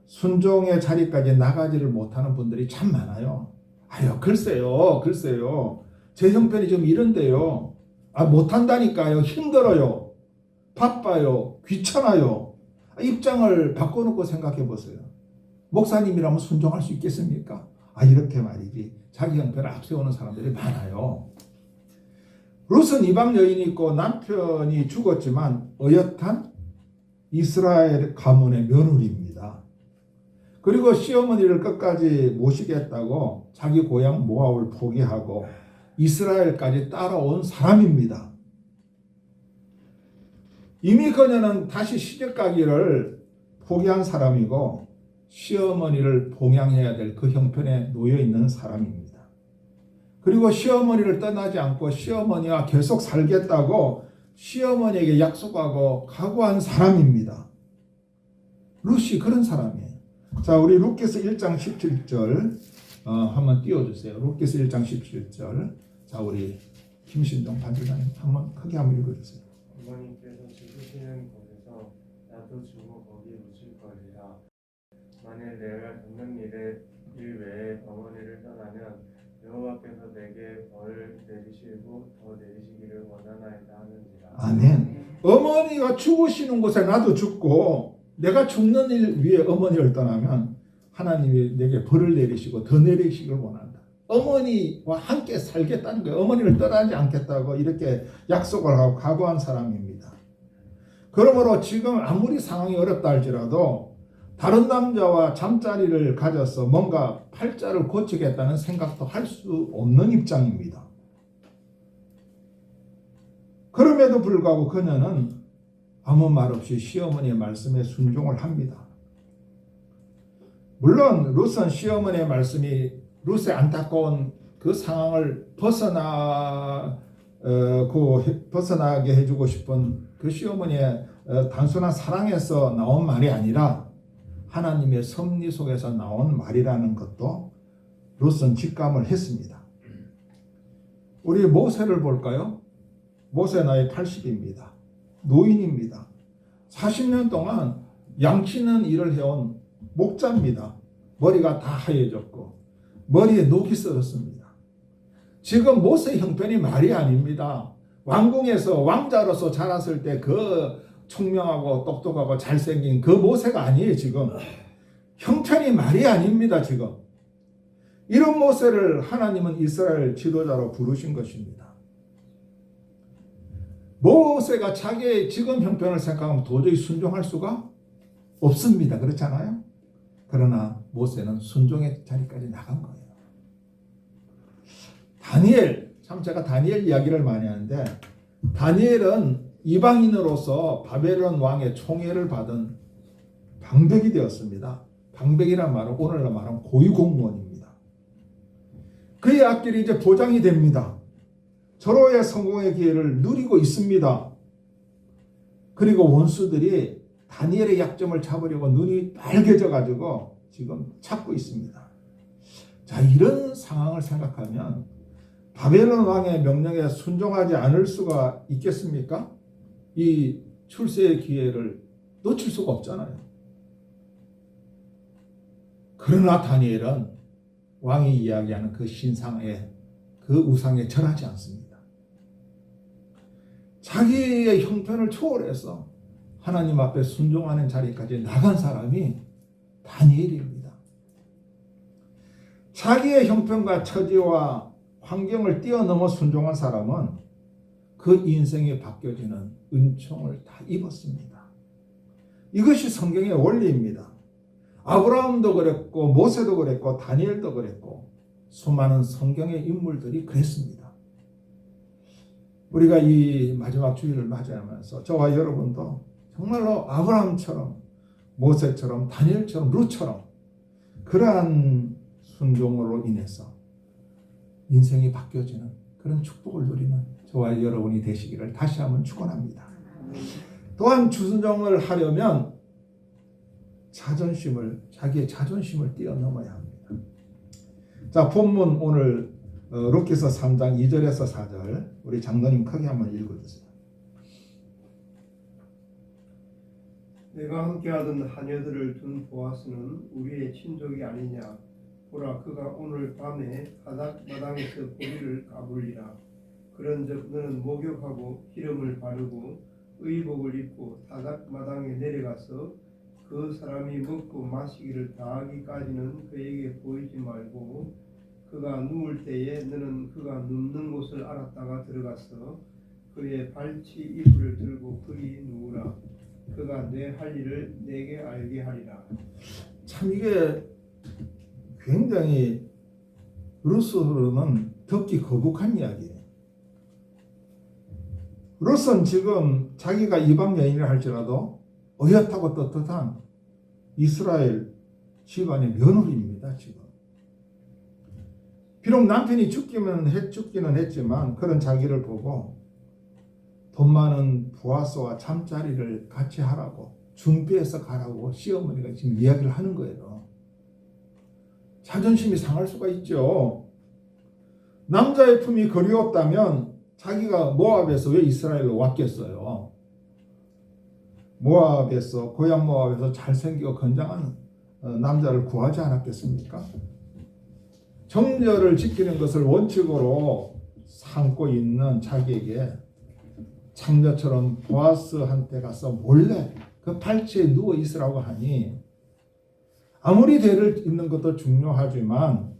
순종의 자리까지 나가지를 못하는 분들이 참 많아요. 아유 글쎄요 제 형편이 좀 이런데요. 못한다니까요. 힘들어요. 바빠요. 귀찮아요. 입장을 바꿔놓고 생각해 보세요. 목사님이라면 순종할 수 있겠습니까? 이렇게 말이지. 자기 형편을 앞세우는 사람들이 많아요. 룻은 이방 여인이 있고 남편이 죽었지만 어엿한 이스라엘 가문의 며느리입니다. 그리고 시어머니를 끝까지 모시겠다고 자기 고향 모압을 포기하고 이스라엘까지 따라온 사람입니다. 이미 그녀는 다시 시집 가기를 포기한 사람이고 시어머니를 봉양해야 될 그 형편에 놓여 있는 사람입니다. 그리고 시어머니를 떠나지 않고 시어머니와 계속 살겠다고 시어머니에게 약속하고 각오한 사람입니다. 룻이 그런 사람이에요. 자, 우리 룻기서 1장 17절 한번 띄워주세요. 룻기서 1장 17절. 자, 우리 김신종 반주장님 한번 크게 한번 읽어주세요. 어머니께서 죽으시는 곳에서 나도 죽어 거기 묻힐 거리라. 만일 내가 돕는 일 외에 어머니를 떠나면 여호와께서 내게 벌 내리시고 더 내리시기를 원하나이다 하는지라. 아멘. 어머니가 죽으시는 곳에 나도 죽고 내가 죽는 일 위에 어머니를 떠나면 하나님이 내게 벌을 내리시고 더 내리시기를 원한다. 어머니와 함께 살겠다는 거예요. 어머니를 떠나지 않겠다고 이렇게 약속을 하고 각오한 사람입니다. 그러므로 지금 아무리 상황이 어렵다 할지라도 다른 남자와 잠자리를 가져서 뭔가 팔자를 고치겠다는 생각도 할 수 없는 입장입니다. 그럼에도 불구하고 그녀는 아무 말 없이 시어머니의 말씀에 순종을 합니다. 물론 룻은 시어머니의 말씀이 룻의 안타까운 그 상황을 벗어나게 해주고 싶은 그 시어머니의 단순한 사랑에서 나온 말이 아니라 하나님의 섭리 속에서 나온 말이라는 것도 룻은 직감을 했습니다. 우리 모세를 볼까요? 모세 나이 80입니다. 노인입니다. 40년 동안 양치는 일을 해온 목자입니다. 머리가 다 하얘졌고 머리에 녹이 슬었습니다. 지금 모세 형편이 말이 아닙니다. 왕궁에서 왕자로서 자랐을 때 그 총명하고 똑똑하고 잘생긴 그 모세가 아니에요. 지금 형편이 말이 아닙니다. 지금 이런 모세를 하나님은 이스라엘 지도자로 부르신 것입니다. 모세가 자기의 지금 형편을 생각하면 도저히 순종할 수가 없습니다. 그렇잖아요? 그러나 모세는 순종의 자리까지 나간 거예요. 다니엘, 참 제가 다니엘 이야기를 많이 하는데 다니엘은 이방인으로서 바벨론 왕의 총애를 받은 방백이 되었습니다. 방백이란 말은 오늘날 말하면 고위공무원입니다. 그의 앞길이 이제 보장이 됩니다. 절호의 성공의 기회를 누리고 있습니다. 그리고 원수들이 다니엘의 약점을 잡으려고 눈이 빨개져 가지고 지금 찾고 있습니다. 자, 이런 상황을 생각하면 바벨론 왕의 명령에 순종하지 않을 수가 있겠습니까? 이 출세의 기회를 놓칠 수가 없잖아요. 그러나 다니엘은 왕이 이야기하는 그 신상에, 그 우상에 절하지 않습니다. 자기의 형편을 초월해서 하나님 앞에 순종하는 자리까지 나간 사람이 다니엘입니다. 자기의 형편과 처지와 환경을 뛰어넘어 순종한 사람은 그 인생이 바뀌어지는 은총을 다 입었습니다. 이것이 성경의 원리입니다. 아브라함도 그랬고 모세도 그랬고 다니엘도 그랬고 수많은 성경의 인물들이 그랬습니다. 우리가 이 마지막 주일을 맞이하면서 저와 여러분도 정말로 아브라함처럼 모세처럼 다니엘처럼 룻처럼 그러한 순종으로 인해서 인생이 바뀌어지는 그런 축복을 누리는 저와 여러분이 되시기를 다시 한번 축원합니다. 또한 주순종을 하려면 자기의 자존심을 뛰어넘어야 합니다. 자, 본문 오늘 룻기서 3장 2절에서 4절 우리 장로님 크게 한번 읽어주세요. 내가 함께하던 하녀들을 둔 보아스는 우리의 친족이 아니냐. 보라, 그가 오늘 밤에 가닥 마당에서 고기를 까불리라. 그런즉 너는 목욕하고 기름을 바르고 의복을 입고 가닥 마당에 내려가서 그 사람이 먹고 마시기를 다하기까지는 그에게 보이지 말고 그가 누울 때에 너는 그가 눕는 곳을 알았다가 들어가서 그의 발치 이불을 들고 그리 누우라. 그가 내 할 일을 내게 알게 하리라. 참 이게 굉장히 룻으로는 듣기 거북한 이야기예요. 룻은 지금 자기가 이방 여인이라 할지라도 어엿하고 떳떳한 이스라엘 집안의 며느리입니다. 지금 비록 남편이 죽기는 했지만 그런 자기를 보고 돈 많은 보아스와 잠자리를 같이 하라고 준비해서 가라고 시어머니가 지금 이야기를 하는 거예요. 자존심이 상할 수가 있죠. 남자의 품이 그리웠다면 자기가 모압에서 왜 이스라엘로 왔겠어요? 모압에서, 고향 모압에서 잘생기고 건장한 남자를 구하지 않았겠습니까? 정절을 지키는 것을 원칙으로 삼고 있는 자기에게 창녀처럼 보아스한테 가서 몰래 그 발치에 누워 있으라고 하니 아무리 대를 잇는 것도 중요하지만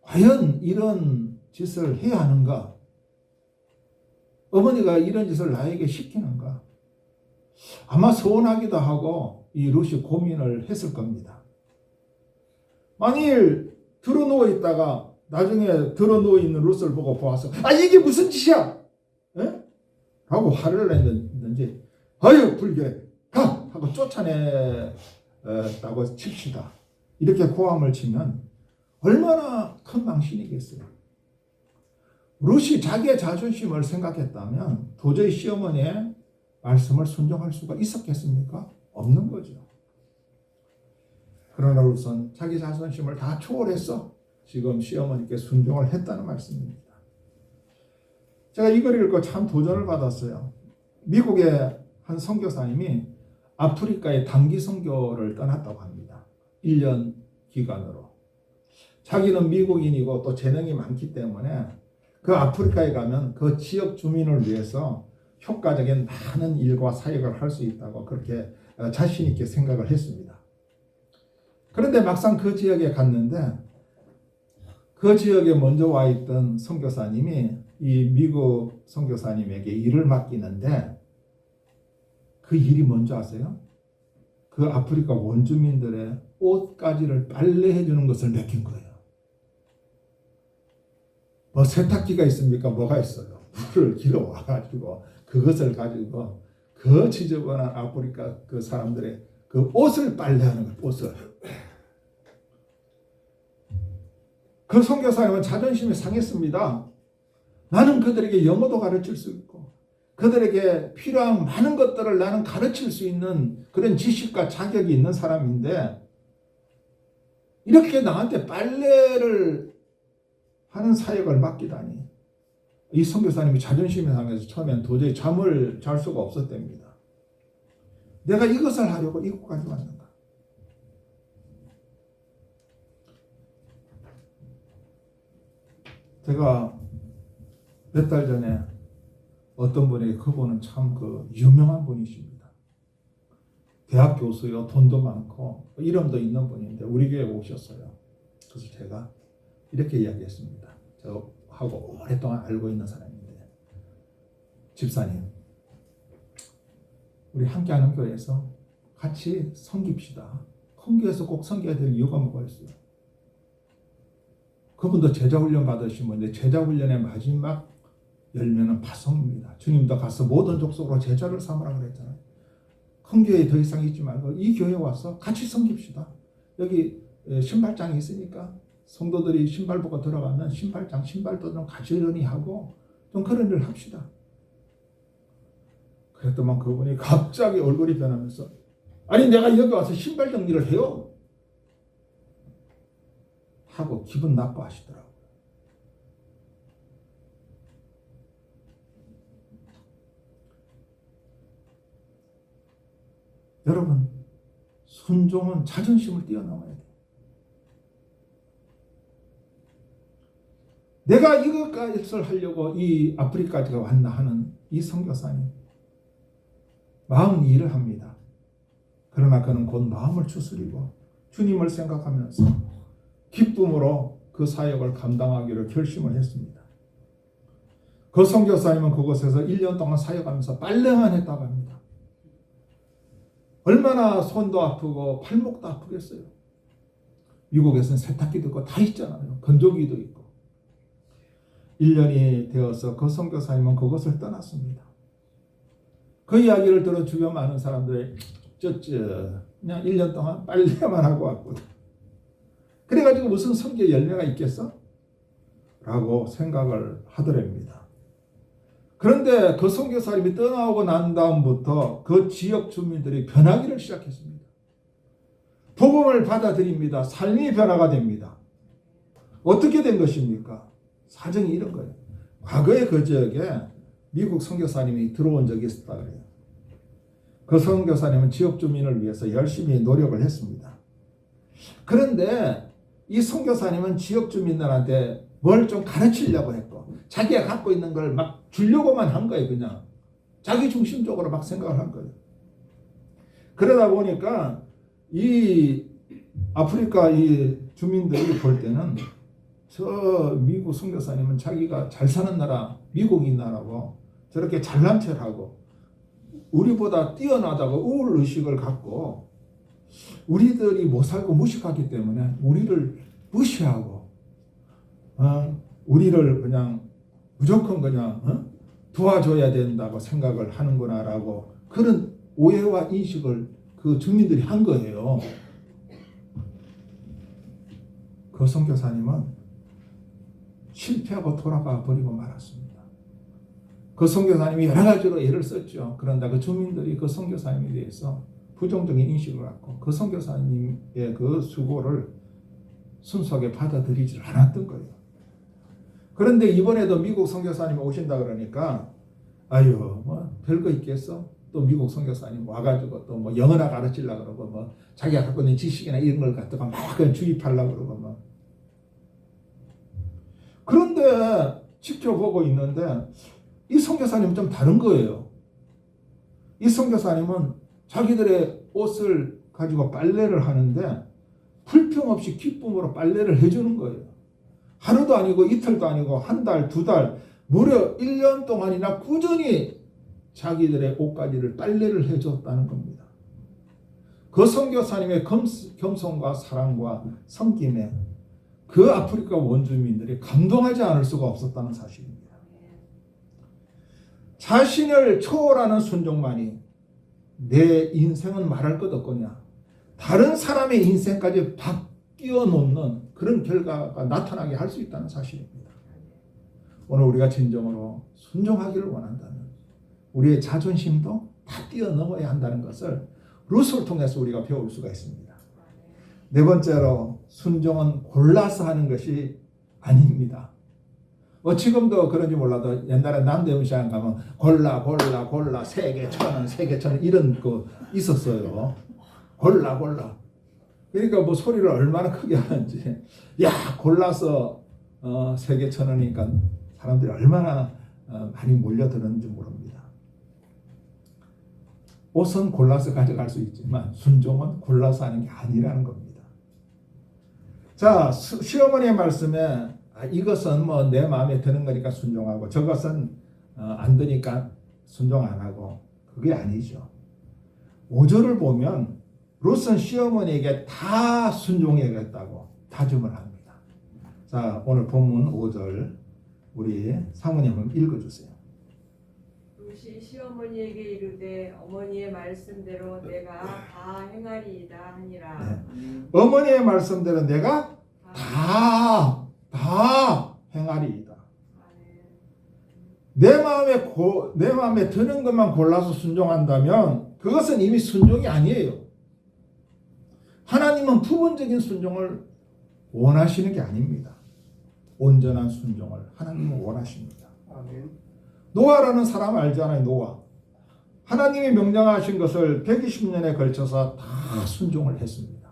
과연 이런 짓을 해야 하는가? 어머니가 이런 짓을 나에게 시키는가? 아마 서운하기도 하고 이 룻이 고민을 했을 겁니다. 만일 들어누워 있다가 나중에 들어누워 있는 룻을 보고 보아서 이게 무슨 짓이야? 에? 하고 화를 냈는지 아유 불교에 가! 하고 쫓아냈다고 칩시다. 이렇게 고함을 치면 얼마나 큰 망신이겠어요. 룻이 자기의 자존심을 생각했다면 도저히 시어머니의 말씀을 순종할 수가 있었겠습니까? 없는 거죠. 그러나 룻은 자기 자존심을 다 초월해서 지금 시어머니께 순종을 했다는 말씀입니다. 제가 이걸 읽고 참 도전을 받았어요. 미국의 한 선교사님이 아프리카에 단기 선교를 떠났다고 합니다. 1년 기간으로. 자기는 미국인이고 또 재능이 많기 때문에 그 아프리카에 가면 그 지역 주민을 위해서 효과적인 많은 일과 사역을 할 수 있다고 그렇게 자신 있게 생각을 했습니다. 그런데 막상 그 지역에 갔는데 그 지역에 먼저 와 있던 선교사님이 이 미국 선교사님에게 일을 맡기는데 그 일이 뭔지 아세요? 그 아프리카 원주민들의 옷가지를 빨래해 주는 것을 맡긴 거예요. 뭐 세탁기가 있습니까? 뭐가 있어요? 물을 길어 와가지고 그것을 가지고 그 지저분한 아프리카 그 사람들의 그 옷을 빨래하는 거예요. 옷을. 그 선교사님은 자존심이 상했습니다. 나는 그들에게 영어도 가르칠 수 있고 그들에게 필요한 많은 것들을 나는 가르칠 수 있는 그런 지식과 자격이 있는 사람인데 이렇게 나한테 빨래를 하는 사역을 맡기다니. 이 선교사님이 자존심이 상해서 처음엔 도저히 잠을 잘 수가 없었답니다. 내가 이것을 하려고 이곳까지 왔는가? 제가 몇 달 전에 어떤 분에게 그분은 참 그 유명한 분이십니다. 대학 교수요, 돈도 많고 이름도 있는 분인데 우리 교회에 오셨어요. 그래서 제가 이렇게 이야기했습니다. 저하고 오랫동안 알고 있는 사람인데, 집사님, 우리 함께하는 교회에서 같이 섬깁시다. 큰 교회에서 꼭 섬겨야 될 이유가 뭐가 있어요? 그분도 제자훈련 받으신 분인데 제자훈련의 마지막 열매는 파송입니다. 주님도 가서 모든 족속으로 제자를 삼으라 그랬잖아요. 큰 교회에 더 이상 있지 말고 이 교회에 와서 같이 섬깁시다. 여기 신발장이 있으니까 성도들이 신발 보고 들어가면 신발장, 신발도 좀 가지런히 하고 좀 그런 일을 합시다. 그랬더만 그분이 갑자기 얼굴이 변하면서 아니 내가 여기 와서 신발 정리를 해요? 하고 기분 나빠하시더라고요. 여러분, 순종은 자존심을 뛰어넘어야 돼요. 내가 이것까지를 하려고 이 아프리카까지 왔나 하는 이 선교사님, 마음 일을 합니다. 그러나 그는 곧 마음을 추스리고 주님을 생각하면서 기쁨으로 그 사역을 감당하기로 결심을 했습니다. 그 선교사님은 그곳에서 1년 동안 사역하면서 빨래만 했다고 합니다. 얼마나 손도 아프고 팔목도 아프겠어요. 미국에서는 세탁기도 있고 다 있잖아요. 건조기도 있고. 1년이 되어서 그 선교사님은 그것을 떠났습니다. 그 이야기를 들은 주변 많은 사람들이 그냥 1년 동안 빨래만 하고 왔거든. 그래가지고 무슨 선교 열매가 있겠어? 라고 생각을 하더랍니다. 그런데 그 선교사님이 떠나오고 난 다음부터 그 지역 주민들이 변하기를 시작했습니다. 복음을 받아들입니다. 삶이 변화가 됩니다. 어떻게 된 것입니까? 사정이 이런 거예요. 과거에 그 지역에 미국 선교사님이 들어온 적이 있었다 그래요. 그 선교사님은 지역 주민을 위해서 열심히 노력을 했습니다. 그런데 이 선교사님은 지역 주민들한테 뭘 좀 가르치려고 했고 자기가 갖고 있는 걸 막 주려고만 한 거예요. 그냥 자기 중심적으로 막 생각을 한 거예요. 그러다 보니까 이 아프리카 이 주민들이 볼 때는 저 미국 선교사님은 자기가 잘 사는 나라 미국인 나라고 저렇게 잘난 척하고 우리보다 뛰어나다고 우월의식을 갖고 우리들이 못 살고 무식하기 때문에 우리를 무시하고 우리를 그냥 무조건 그냥 도와줘야 된다고 생각을 하는구나라고 그런 오해와 인식을 그 주민들이 한 거예요. 그 선교사님은 실패하고 돌아가 버리고 말았습니다. 그 선교사님이 여러 가지로 예를 썼죠. 그런데 그 주민들이 그 선교사님에 대해서 부정적인 인식을 갖고 그 선교사님의 그 수고를 순수하게 받아들이지 않았던 거예요. 그런데 이번에도 미국 선교사님이 오신다 그러니까 아유 뭐 별거 있겠어? 또 미국 선교사님 와가지고 또 뭐 영어나 가르치려고 그러고 뭐 자기가 갖고 있는 지식이나 이런 걸 갖다가 막 그냥 주입하려고 그러고 뭐 그런데 지켜보고 있는데 이 선교사님은 좀 다른 거예요. 이 선교사님은 자기들의 옷을 가지고 빨래를 하는데 불평 없이 기쁨으로 빨래를 해주는 거예요. 하루도 아니고 이틀도 아니고 한 달, 두 달, 무려 1년 동안이나 꾸준히 자기들의 옷가지를 빨래를 해줬다는 겁니다. 그 선교사님의 겸손과 사랑과 섬김에 그 아프리카 원주민들이 감동하지 않을 수가 없었다는 사실입니다. 자신을 초월하는 순종만이 내 인생은 말할 것 없거냐. 다른 사람의 인생까지 바뀌어 놓는 그런 결과가 나타나게 할 수 있다는 사실입니다. 오늘 우리가 진정으로 순종하기를 원한다면 우리의 자존심도 다 뛰어넘어야 한다는 것을 룻을 통해서 우리가 배울 수가 있습니다. 네 번째로 순종은 골라서 하는 것이 아닙니다. 지금도 그런지 몰라도 옛날에 남대문 시장 가면 골라 세개 천원 이런 거 있었어요. 골라 그러니까 뭐 소리를 얼마나 크게 하는지 야 골라서 3개 1,000원이니까 사람들이 얼마나 많이 몰려드는지 모릅니다. 옷은 골라서 가져갈 수 있지만 순종은 골라서 하는 게 아니라는 겁니다. 자, 시어머니의 말씀에 이것은 뭐 내 마음에 드는 거니까 순종하고 저것은 안 되니까 순종 안 하고 그게 아니죠. 5절을 보면 룻은 시어머니에게 다 순종해야겠다고 다짐을 합니다. 자, 오늘 본문 5절 우리 사모님 한번 읽어주세요. 룻이 시어머니에게 이르되 어머니의 말씀대로 내가 다 행하리이다 하니라. 네. 어머니의 말씀대로 내가 다 행하리이다. 내 마음에 드는 것만 골라서 순종한다면 그것은 이미 순종이 아니에요. 하나님은 부분적인 순종을 원하시는 게 아닙니다. 온전한 순종을 하나님은 원하십니다. 아멘. 노아라는 사람 알잖아요. 노아. 하나님이 명령하신 것을 120년에 걸쳐서 다 순종을 했습니다.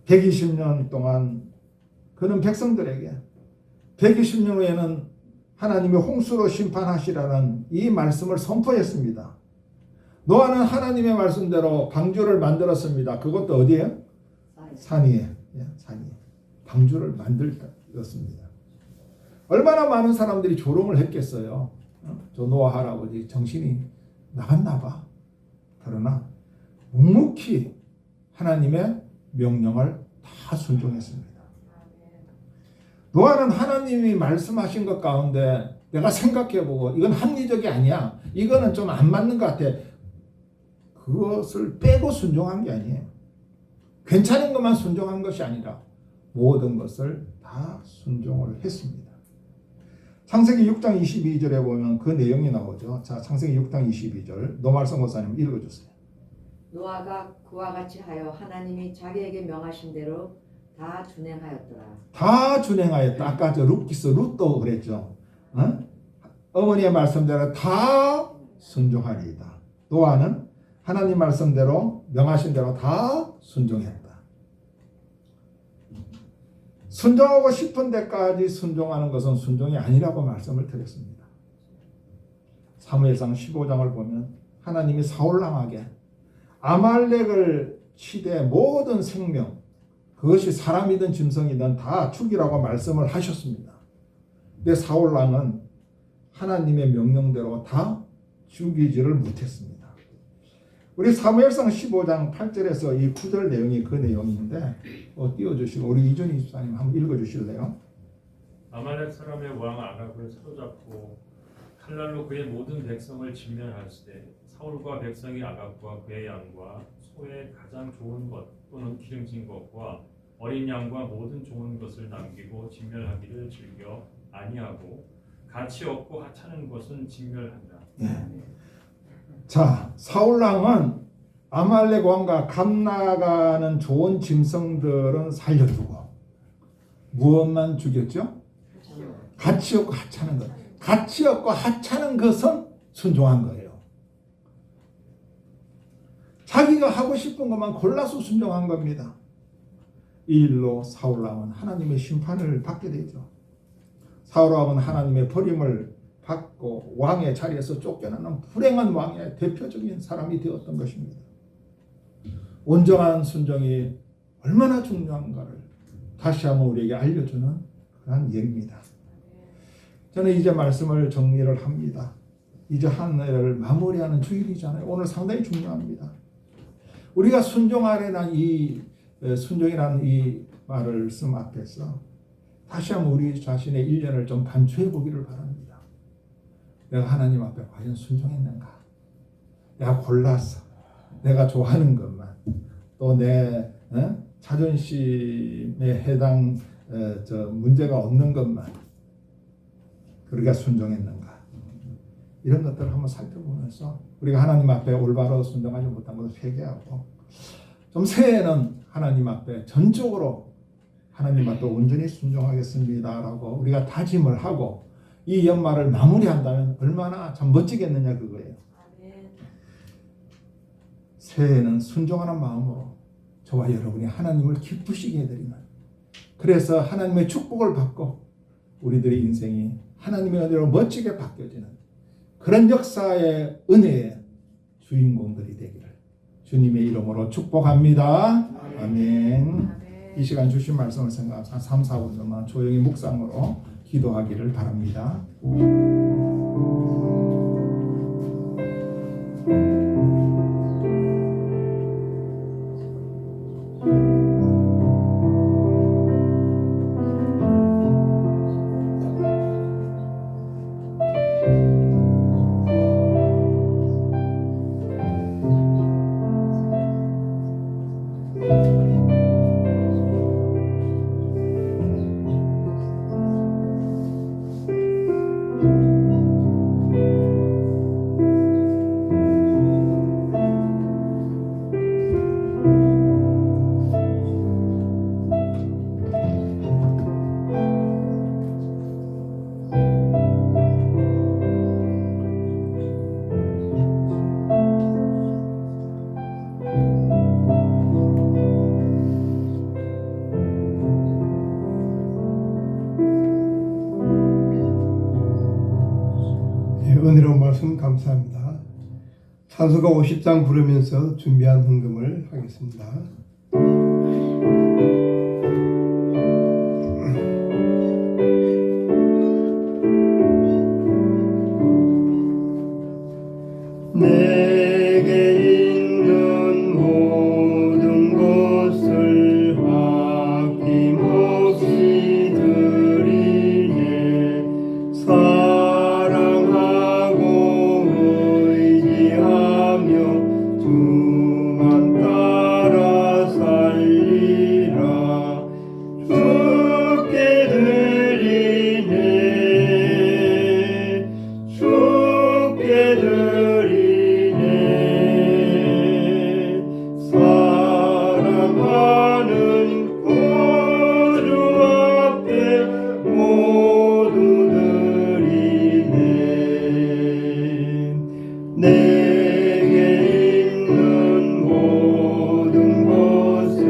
120년 동안 그는 백성들에게 120년 후에는 하나님이 홍수로 심판하시라는 이 말씀을 선포했습니다. 노아는 하나님의 말씀대로 방주를 만들었습니다. 그것도 어디에? 산 위에. 방주를 만들었습니다. 얼마나 많은 사람들이 조롱을 했겠어요. 저 노아 할아버지 정신이 나갔나 봐. 그러나 묵묵히 하나님의 명령을 다 순종했습니다. 노아는 하나님이 말씀하신 것 가운데 내가 생각해보고 이건 합리적이 아니야. 이거는 좀 안 맞는 것 같아. 그것을 빼고 순종한 게 아니에요. 괜찮은 것만 순종한 것이 아니라 모든 것을 다 순종을 했습니다. 창세기 6장 22절에 보면 그 내용이 나오죠. 자, 창세기 6장 22절 노말성 목사님 읽어주세요. 노아가 그와 같이 하여 하나님이 자기에게 명하신 대로 다 준행하였더라. 다 준행하였다. 아까 저 룻도 그랬죠. 어머니의 말씀대로 다 순종하리이다. 노아는 하나님 말씀대로 명하신 대로 다 순종했다. 순종하고 싶은 데까지 순종하는 것은 순종이 아니라고 말씀을 드렸습니다. 사무엘상 15장을 보면 하나님이 사울왕에게 아말렉을 치되 모든 생명 그것이 사람이든 짐승이든 다 죽이라고 말씀을 하셨습니다. 근데 사울왕은 하나님의 명령대로 다 죽이지를 못했습니다. 우리 사무엘상 15장 8절에서 이 9절 내용이 그 내용인데 띄워주시고 우리 이준희 집사님 한번 읽어주실래요? 아말렉 사람의 왕 아갑을 사로잡고 칼날로 그의 모든 백성을 진멸하시되 사울과 백성이 아갑과 그의 양과 소의 가장 좋은 것 또는 기름진 것과 어린 양과 모든 좋은 것을 남기고 진멸하기를 즐겨 아니하고 가치 없고 하찮은 것은 진멸한다. 자, 사울왕은 아말렉 왕과 감나가는 좋은 짐승들은 살려두고 무엇만 죽였죠? 가치 없고 하찮은 것. 가치 없고 하찮은 것은 순종한 거예요. 자기가 하고 싶은 것만 골라서 순종한 겁니다. 이 일로 사울왕은 하나님의 심판을 받게 되죠. 사울왕은 하나님의 버림을 받고 왕의 자리에서 쫓겨나는 불행한 왕의 대표적인 사람이 되었던 것입니다. 온전한 순종이 얼마나 중요한가를 다시 한번 우리에게 알려주는 그런 예입니다. 저는 이제 말씀을 정리를 합니다. 이제 한 해를 마무리하는 주일이잖아요. 오늘 상당히 중요합니다. 우리가 순종하려는 순종이라는 이 말을 쓴 앞에서 다시 한번 우리 자신의 1년을 좀 반추해 보기를 바랍니다. 내가 하나님 앞에 과연 순종했는가? 내가 골랐어. 내가 좋아하는 것만 또 내 자존심에 해당 문제가 없는 것만 우리가 순종했는가? 이런 것들을 한번 살펴보면서 우리가 하나님 앞에 올바로 순종하지 못한 것을 회개하고 좀 새해에는 하나님 앞에 전적으로 하나님 앞에 온전히 순종하겠습니다라고 우리가 다짐을 하고 이 연말을 마무리한다면 얼마나 참 멋지겠느냐 그거예요. 새해에는 순종하는 마음으로 저와 여러분이 하나님을 기쁘시게 해드리는, 그래서 하나님의 축복을 받고 우리들의 인생이 하나님의 은혜로 멋지게 바뀌어지는 그런 역사의 은혜의 주인공들이 되기를 주님의 이름으로 축복합니다. 아멘. 이 시간 주신 말씀을 생각하면서 3, 4분 동안 조용히 묵상으로 기도하기를 바랍니다. 은혜로운 말씀 감사합니다. 찬송가 50장 부르면서 준비한 헌금을 하겠습니다. 내게 있는 모든 것을 아낌없이 드리네. 사랑하고 의지하며 주만 따라 살리라. 주께 드리네. 주께 드리네. 사랑하는 구주 앞에 모두 드리네. 내게 있는 모든 것을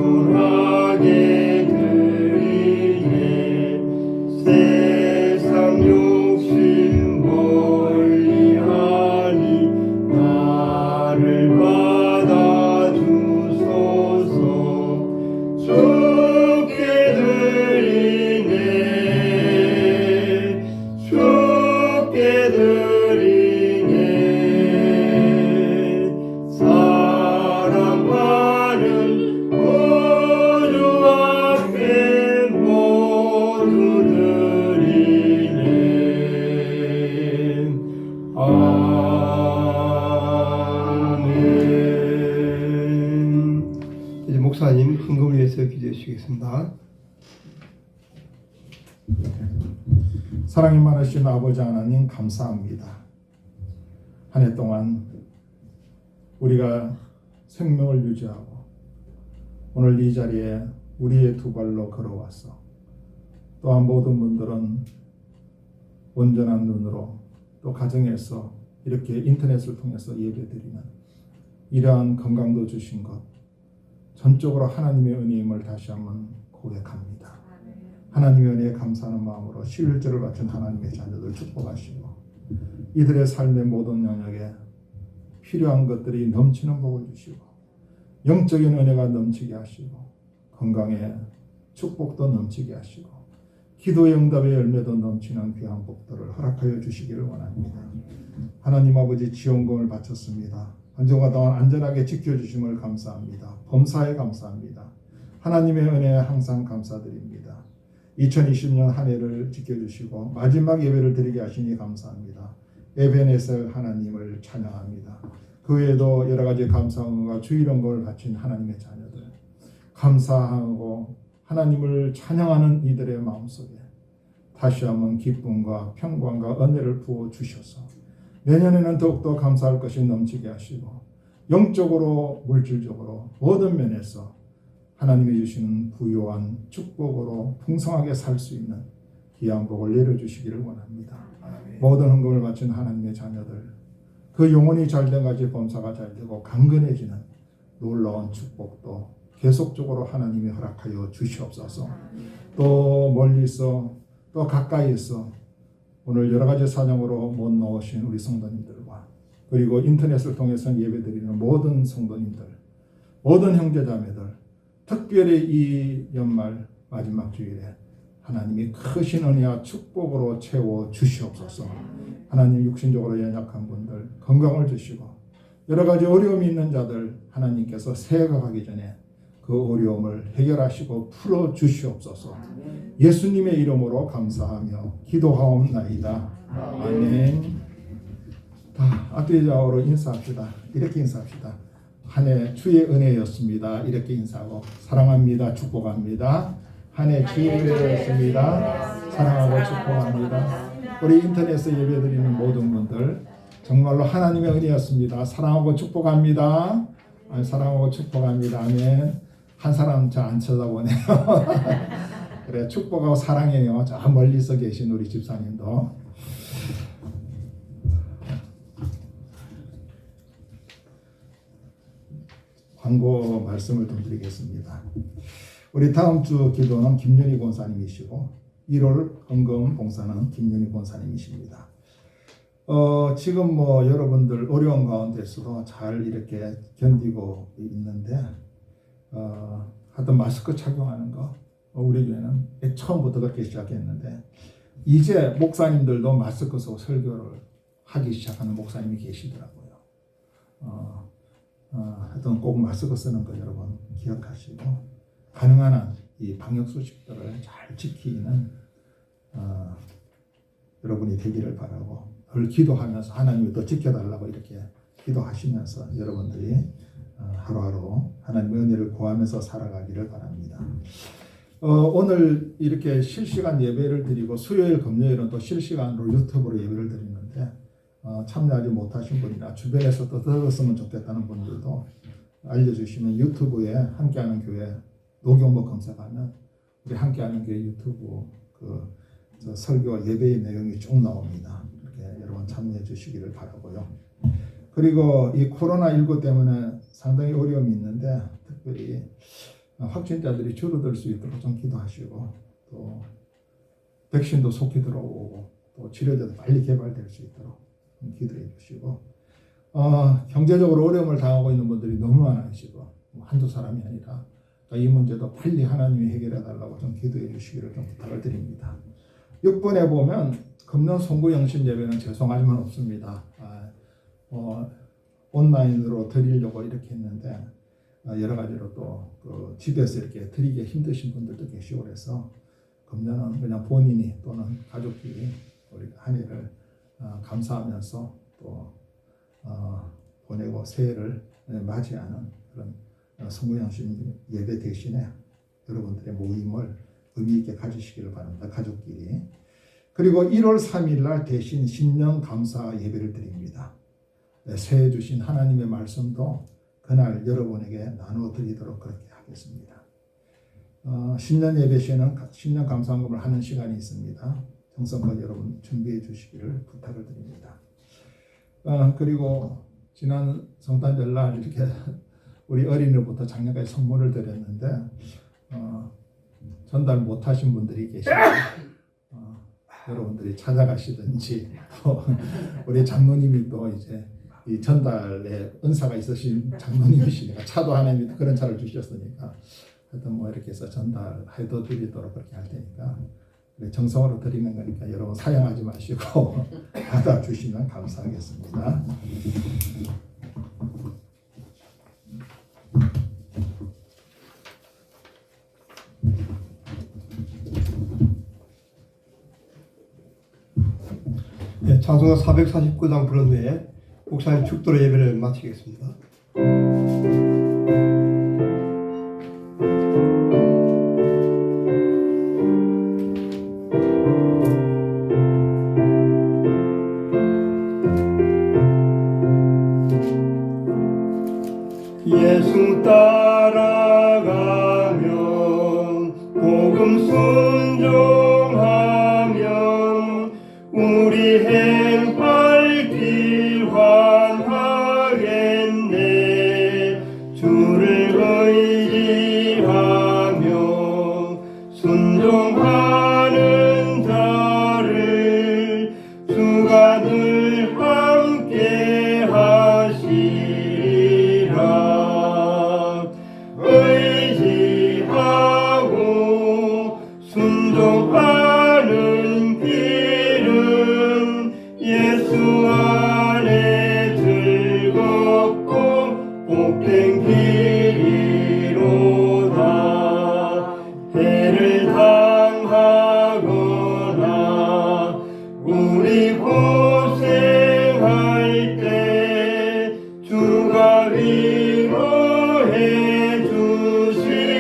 겸손하게 드리네. 세상 욕심 멀리하니 나를 받아주소서. 주께 드리네. 주께 드리네. 사랑하는 구주 앞에 모두 드리네. 아멘. 이제 목사님 헌금을 위해서 기도해 주시겠습니다. 사랑이 많으신 아버지 하나님 감사합니다. 한 해 동안 우리가 생명을 유지하고 오늘 이 자리에 우리의 두 발로 걸어왔어. 또한 모든 분들은 온전한 눈으로 또 가정에서 이렇게 인터넷을 통해서 예배드리는 이러한 건강도 주신 것 전적으로 하나님의 은혜임을 다시 한번 고백합니다. 하나님의 은혜에 감사하는 마음으로 11절을 바친 하나님의 자녀들 축복하시고 이들의 삶의 모든 영역에 필요한 것들이 넘치는 복을 주시고 영적인 은혜가 넘치게 하시고 건강에 축복도 넘치게 하시고 기도의 응답의 열매도 넘치는 귀한 복들을 허락하여 주시기를 원합니다. 하나님 아버지 지원금을 바쳤습니다. 한 주간 동안 안전하게 지켜주심을 감사합니다. 범사에 감사합니다. 하나님의 은혜에 항상 감사드립니다. 2020년 한 해를 지켜주시고 마지막 예배를 드리게 하시니 감사합니다. 에베네셀 하나님을 찬양합니다. 그 외에도 여러 가지 감사함과 주일 언급을 바친 하나님의 자녀들, 감사하고 하나님을 찬양하는 이들의 마음속에 다시 한번 기쁨과 평강과 은혜를 부어 주셔서 내년에는 더욱더 감사할 것이 넘치게 하시고 영적으로 물질적으로 모든 면에서 하나님이 주시는 부요한 축복으로 풍성하게 살 수 있는 귀한 복을 내려주시기를 원합니다. 모든 헌금을 바친 하나님의 자녀들, 그 영혼이 잘된 가지 범사가 잘되고 강건해지는 놀라운 축복도 계속적으로 하나님이 허락하여 주시옵소서. 또 멀리서 또 가까이서 오늘 여러 가지 사정으로 못 나오신 우리 성도님들과 그리고 인터넷을 통해서 예배드리는 모든 성도님들, 모든 형제자매들, 특별히 이 연말 마지막 주일에 하나님이 크신 은혜와 축복으로 채워 주시옵소서. 하나님 육신적으로 연약한 분들 건강을 주시고 여러 가지 어려움이 있는 자들 하나님께서 새해가 가기 전에 그 어려움을 해결하시고 풀어 주시옵소서. 예수님의 이름으로 감사하며 기도하옵나이다. 아멘. 다 앞뒤 좌우로 인사합시다. 이렇게 인사합시다. 한 해 주의 은혜였습니다. 이렇게 인사하고 사랑합니다. 축복합니다. 한 해 주의 은혜였습니다. 사랑하고 축복합니다. 우리 인터넷에 예배드리는 모든 분들 정말로 하나님의 은혜였습니다. 사랑하고 축복합니다. 사랑하고 축복합니다. 아멘. 한 사람 저 안 쳐다보네요. 그래 축복하고 사랑해요. 저 멀리서 계신 우리 집사님도. 광고 말씀을 좀 드리겠습니다. 우리 다음 주 기도는 김윤희 권사님이시고 1월 헌금 봉사는 김윤희 권사님이십니다. 지금 뭐 여러분들 어려운 가운데서도 잘 이렇게 견디고 있는데 하여튼 마스크 착용하는 거 우리 교회는 처음부터 그렇게 시작했는데 이제 목사님들도 마스크 쓰고 설교를 하기 시작하는 목사님이 계시더라고요. 하여튼 꼭 마스크 쓰는 거 여러분 기억하시고 가능한 한 이 방역 수칙들을 잘 지키는 여러분이 되기를 바라고 늘 기도하면서 하나님이 더 지켜달라고 이렇게 기도하시면서 여러분들이 하루하루 하나님의 은혜를 구하면서 살아가기를 바랍니다. 오늘 이렇게 실시간 예배를 드리고 수요일 금요일은 또 실시간으로 유튜브로 예배를 드리는데 참여하지 못하신 분이나 주변에서 또 들었으면 좋겠다는 분들도 알려주시면 유튜브에 함께하는 교회 노경복 검색하면 우리 함께하는 교회 유튜브 저 설교와 예배의 내용이 쭉 나옵니다. 이렇게 여러분 참여해 주시기를 바라고요. 그리고 이 코로나19 때문에 상당히 어려움이 있는데 특별히 확진자들이 줄어들 수 있도록 좀 기도하시고 또 백신도 속히 들어오고 또 치료제도 빨리 개발될 수 있도록 기도해 주시고 경제적으로 어려움을 당하고 있는 분들이 너무 많으시고 한두 사람이 아니라 이 문제도 빨리 하나님이 해결해 달라고 좀 기도해 주시기를 좀 부탁을 드립니다. 6번에 보면 금년 송구 영신 예배는 죄송하지만 없습니다. 온라인으로 드리려고 이렇게 했는데 여러 가지로 또 집에서 이렇게 드리기 힘드신 분들도 계시고 그래서 금년은 그냥 본인이 또는 가족끼리 우리 한 해를 감사하면서 또 보내고 새해를 맞이하는 그런 송구영신 예배 대신에 여러분들의 모임을 의미 있게 가지시기를 바랍니다. 가족끼리. 그리고 1월 3일 날 대신 신년 감사 예배를 드립니다. 새해 주신 하나님의 말씀도 그날 여러분에게 나누어 드리도록 그렇게 하겠습니다. 신년 예배 시에는 신년 감사헌금을 하는 시간이 있습니다. 정성껏 여러분 준비해 주시기를 부탁을 드립니다. 그리고 지난 성탄절날 이렇게 우리 어린이부터 작년까지 선물을 드렸는데 전달 못하신 분들이 계시고 여러분들이 찾아가시든지 또 우리 장로님이 또 이제 이 전달에 은사가 있으신 장로님이시니까 차도 하나님이 그런 차를 주셨으니까 하여튼 뭐 이렇게 해서 전달해도 드리도록 그렇게 할 테니까 정성으로 드리는 거니까 여러분 사양하지 마시고 받아주시면 감사하겠습니다. 찬송가 449장 부른 후에 목사님 축도로 예배를 마치겠습니다. 예수 따라가면 복음 순종하면 우리 행할 길 환하겠네. 주를 의지하며 순종하는 자를 주가 늘 함께 하시리라. 의지하고 순종하는 길은 예수 안에 즐겁고 복된 길이로다. 해를 당하거나 우리 고생할 때 주가 위로해 주시겠네.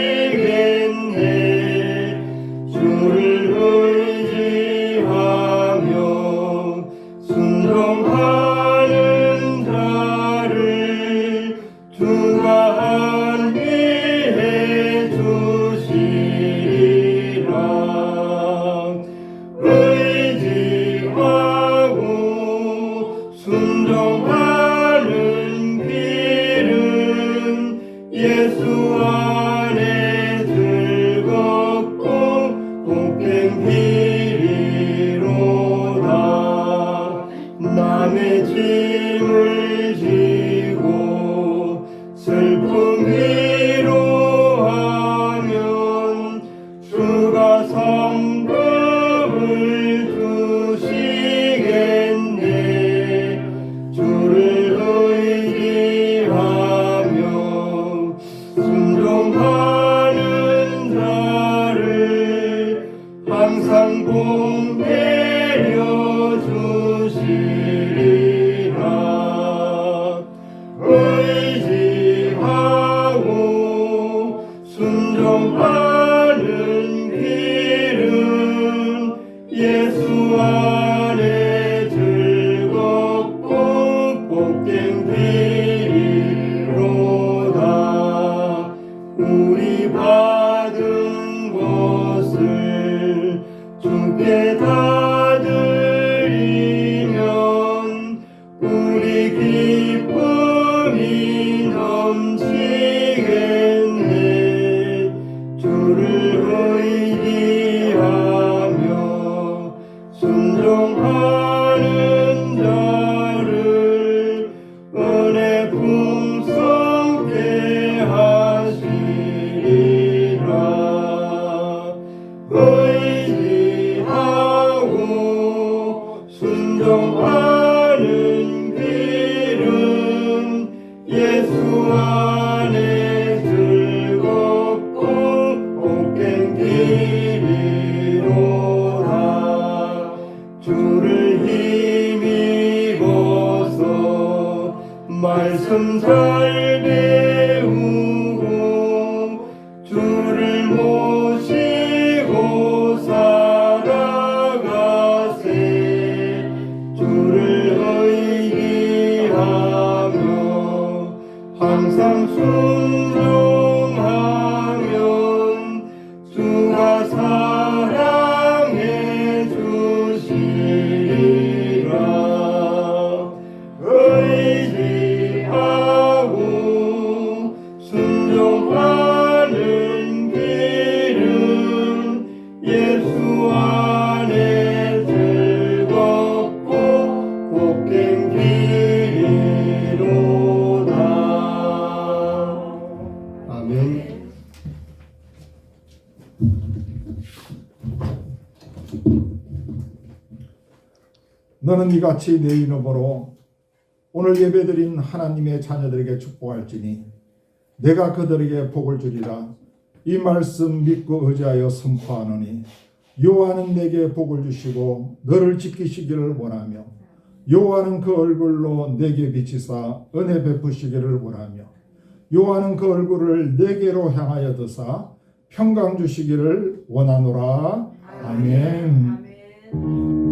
주를 의지하며 순종하는 자를 주가 안위해 주시리라. 의지하고 순종하는 길은 예수 안에 즐겁고 복된 길이로다. 남의 짐을 지고 슬픔 위로하면 주가 성금을 주시겠네. 주를 의지하며 순종하는 자를 항상 복 내려 주시리라. 의지하고 순종하는 길은 예수 안에 즐겁고 복된 길이로다. 우리 받은 것을 주께 다 드리면 우리 기쁨이 넘치겠네. 주를 의지하며 순종하는 자를 은혜 풍성케 하시리라. 의지하고 순종하는 길은 예수 안에 즐겁고 복된 길이로다. 주를 힘입어서 말씀 잘 배우고 주를 모시고 살아가세. 주를 의지하며 항상 순종하면 주가 사랑해 주시리라. 의지하고 순종하는 길은 예수 안에 즐겁고 복된 길이로다. 아멘. 너는 이같이 내 이름으로 오늘 예배드린 하나님의 자녀들에게 축복할지니 내가 그들에게 복을 주리라. 이 말씀 믿고 의지하여 선포하노니 여호와는 내게 복을 주시고 너를 지키시기를 원하며 여호와는 그 얼굴로 내게 비치사 은혜 베푸시기를 원하며 여호와는 그 얼굴을 내게로 향하여 드사 평강 주시기를 원하노라. 아멘. 아멘.